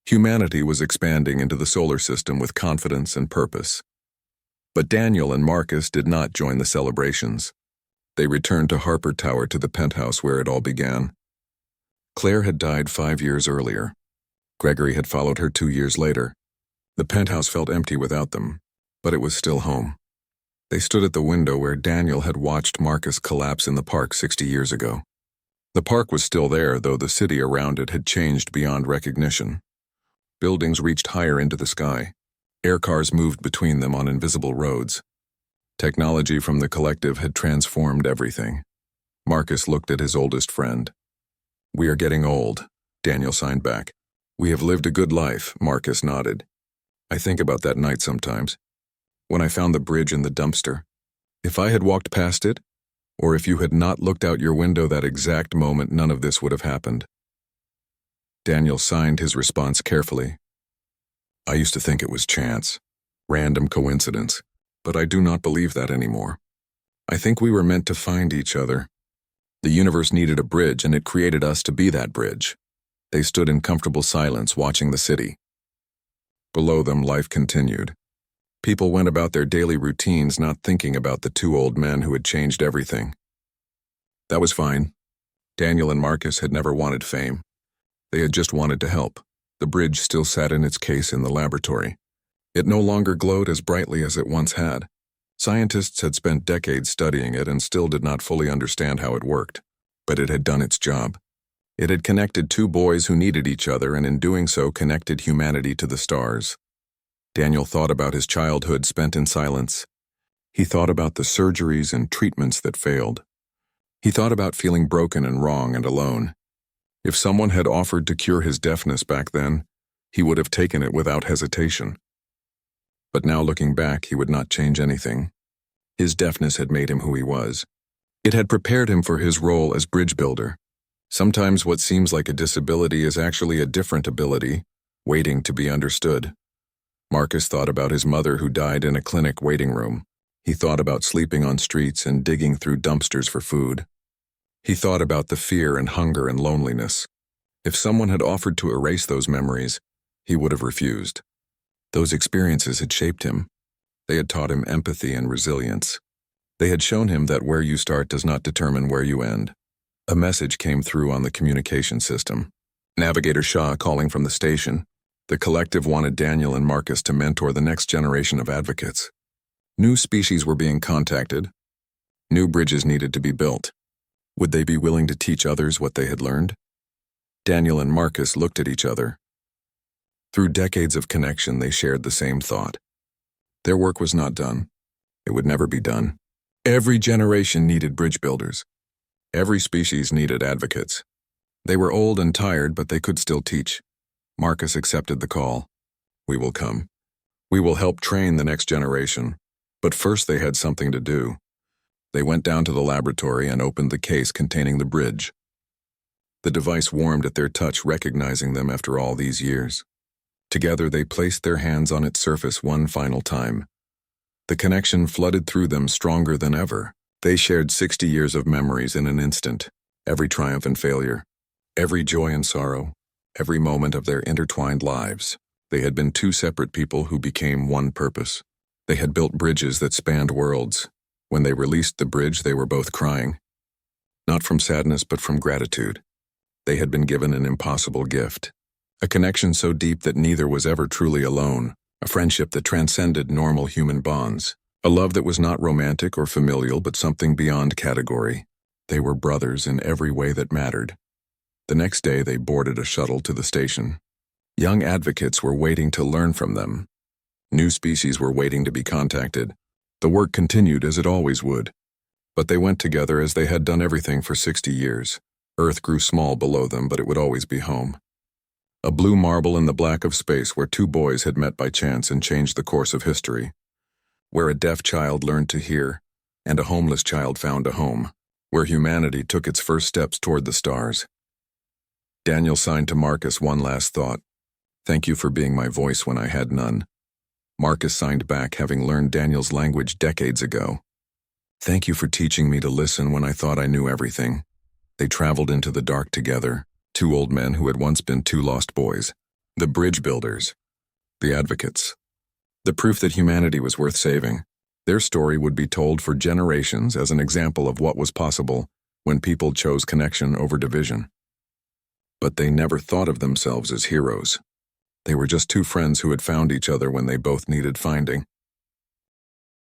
Humanity was expanding into the solar system with confidence and purpose. But Daniel and Marcus did not join the celebrations. They returned to Harper Tower, to the penthouse where it all began. Claire had died 5 years earlier. Gregory had followed her 2 years later. The penthouse felt empty without them, but it was still home. They stood at the window where Daniel had watched Marcus collapse in the park 60 years ago. The park was still there, though the city around it had changed beyond recognition. Buildings reached higher into the sky. Air cars moved between them on invisible roads. Technology from the collective had transformed everything. Marcus looked at his oldest friend. We are getting old, Daniel signed back. We have lived a good life, Marcus nodded. I think about that night sometimes. When I found the bridge in the dumpster. If I had walked past it, or if you had not looked out your window that exact moment, none of this would have happened. Daniel signed his response carefully. I used to think it was chance, random coincidence, but I do not believe that anymore. I think we were meant to find each other. The universe needed a bridge, and it created us to be that bridge. They stood in comfortable silence, watching the city. Below them, life continued. People went about their daily routines, not thinking about the two old men who had changed everything. That was fine. Daniel and Marcus had never wanted fame. They had just wanted to help. The bridge still sat in its case in the laboratory. It no longer glowed as brightly as it once had. Scientists had spent decades studying it and still did not fully understand how it worked. But it had done its job. It had connected two boys who needed each other, and in doing so connected humanity to the stars. Daniel thought about his childhood spent in silence. He thought about the surgeries and treatments that failed. He thought about feeling broken and wrong and alone. If someone had offered to cure his deafness back then, he would have taken it without hesitation. But now looking back, he would not change anything. His deafness had made him who he was. It had prepared him for his role as bridge builder. Sometimes what seems like a disability is actually a different ability, waiting to be understood. Marcus thought about his mother who died in a clinic waiting room. He thought about sleeping on streets and digging through dumpsters for food. He thought about the fear and hunger and loneliness. If someone had offered to erase those memories, he would have refused. Those experiences had shaped him. They had taught him empathy and resilience. They had shown him that where you start does not determine where you end. A message came through on the communication system. Navigator Shaw calling from the station. The collective wanted Daniel and Marcus to mentor the next generation of advocates. New species were being contacted. New bridges needed to be built. Would they be willing to teach others what they had learned? Daniel and Marcus looked at each other. Through decades of connection, they shared the same thought. Their work was not done. It would never be done. Every generation needed bridge builders. Every species needed advocates. They were old and tired, but they could still teach. Marcus accepted the call. We will come. We will help train the next generation. But first they had something to do. They went down to the laboratory and opened the case containing the bridge. The device warmed at their touch, recognizing them after all these years. Together they placed their hands on its surface one final time. The connection flooded through them stronger than ever. They shared 60 years of memories in an instant, every triumph and failure, every joy and sorrow, every moment of their intertwined lives. They had been two separate people who became one purpose. They had built bridges that spanned worlds. When they released the bridge, they were both crying. Not from sadness, but from gratitude. They had been given an impossible gift. A connection so deep that neither was ever truly alone. A friendship that transcended normal human bonds. A love that was not romantic or familial, but something beyond category. They were brothers in every way that mattered. The next day, they boarded a shuttle to the station. Young advocates were waiting to learn from them. New species were waiting to be contacted. The work continued as it always would. But they went together as they had done everything for 60 years. Earth grew small below them, but it would always be home. A blue marble in the black of space where two boys had met by chance and changed the course of history. Where a deaf child learned to hear, and a homeless child found a home. Where humanity took its first steps toward the stars. Daniel signed to Marcus one last thought. Thank you for being my voice when I had none. Marcus signed back, having learned Daniel's language decades ago. Thank you for teaching me to listen when I thought I knew everything. They traveled into the dark together, two old men who had once been two lost boys. The bridge builders. The advocates. The proof that humanity was worth saving. Their story would be told for generations as an example of what was possible when people chose connection over division. But they never thought of themselves as heroes. They were just two friends who had found each other when they both needed finding.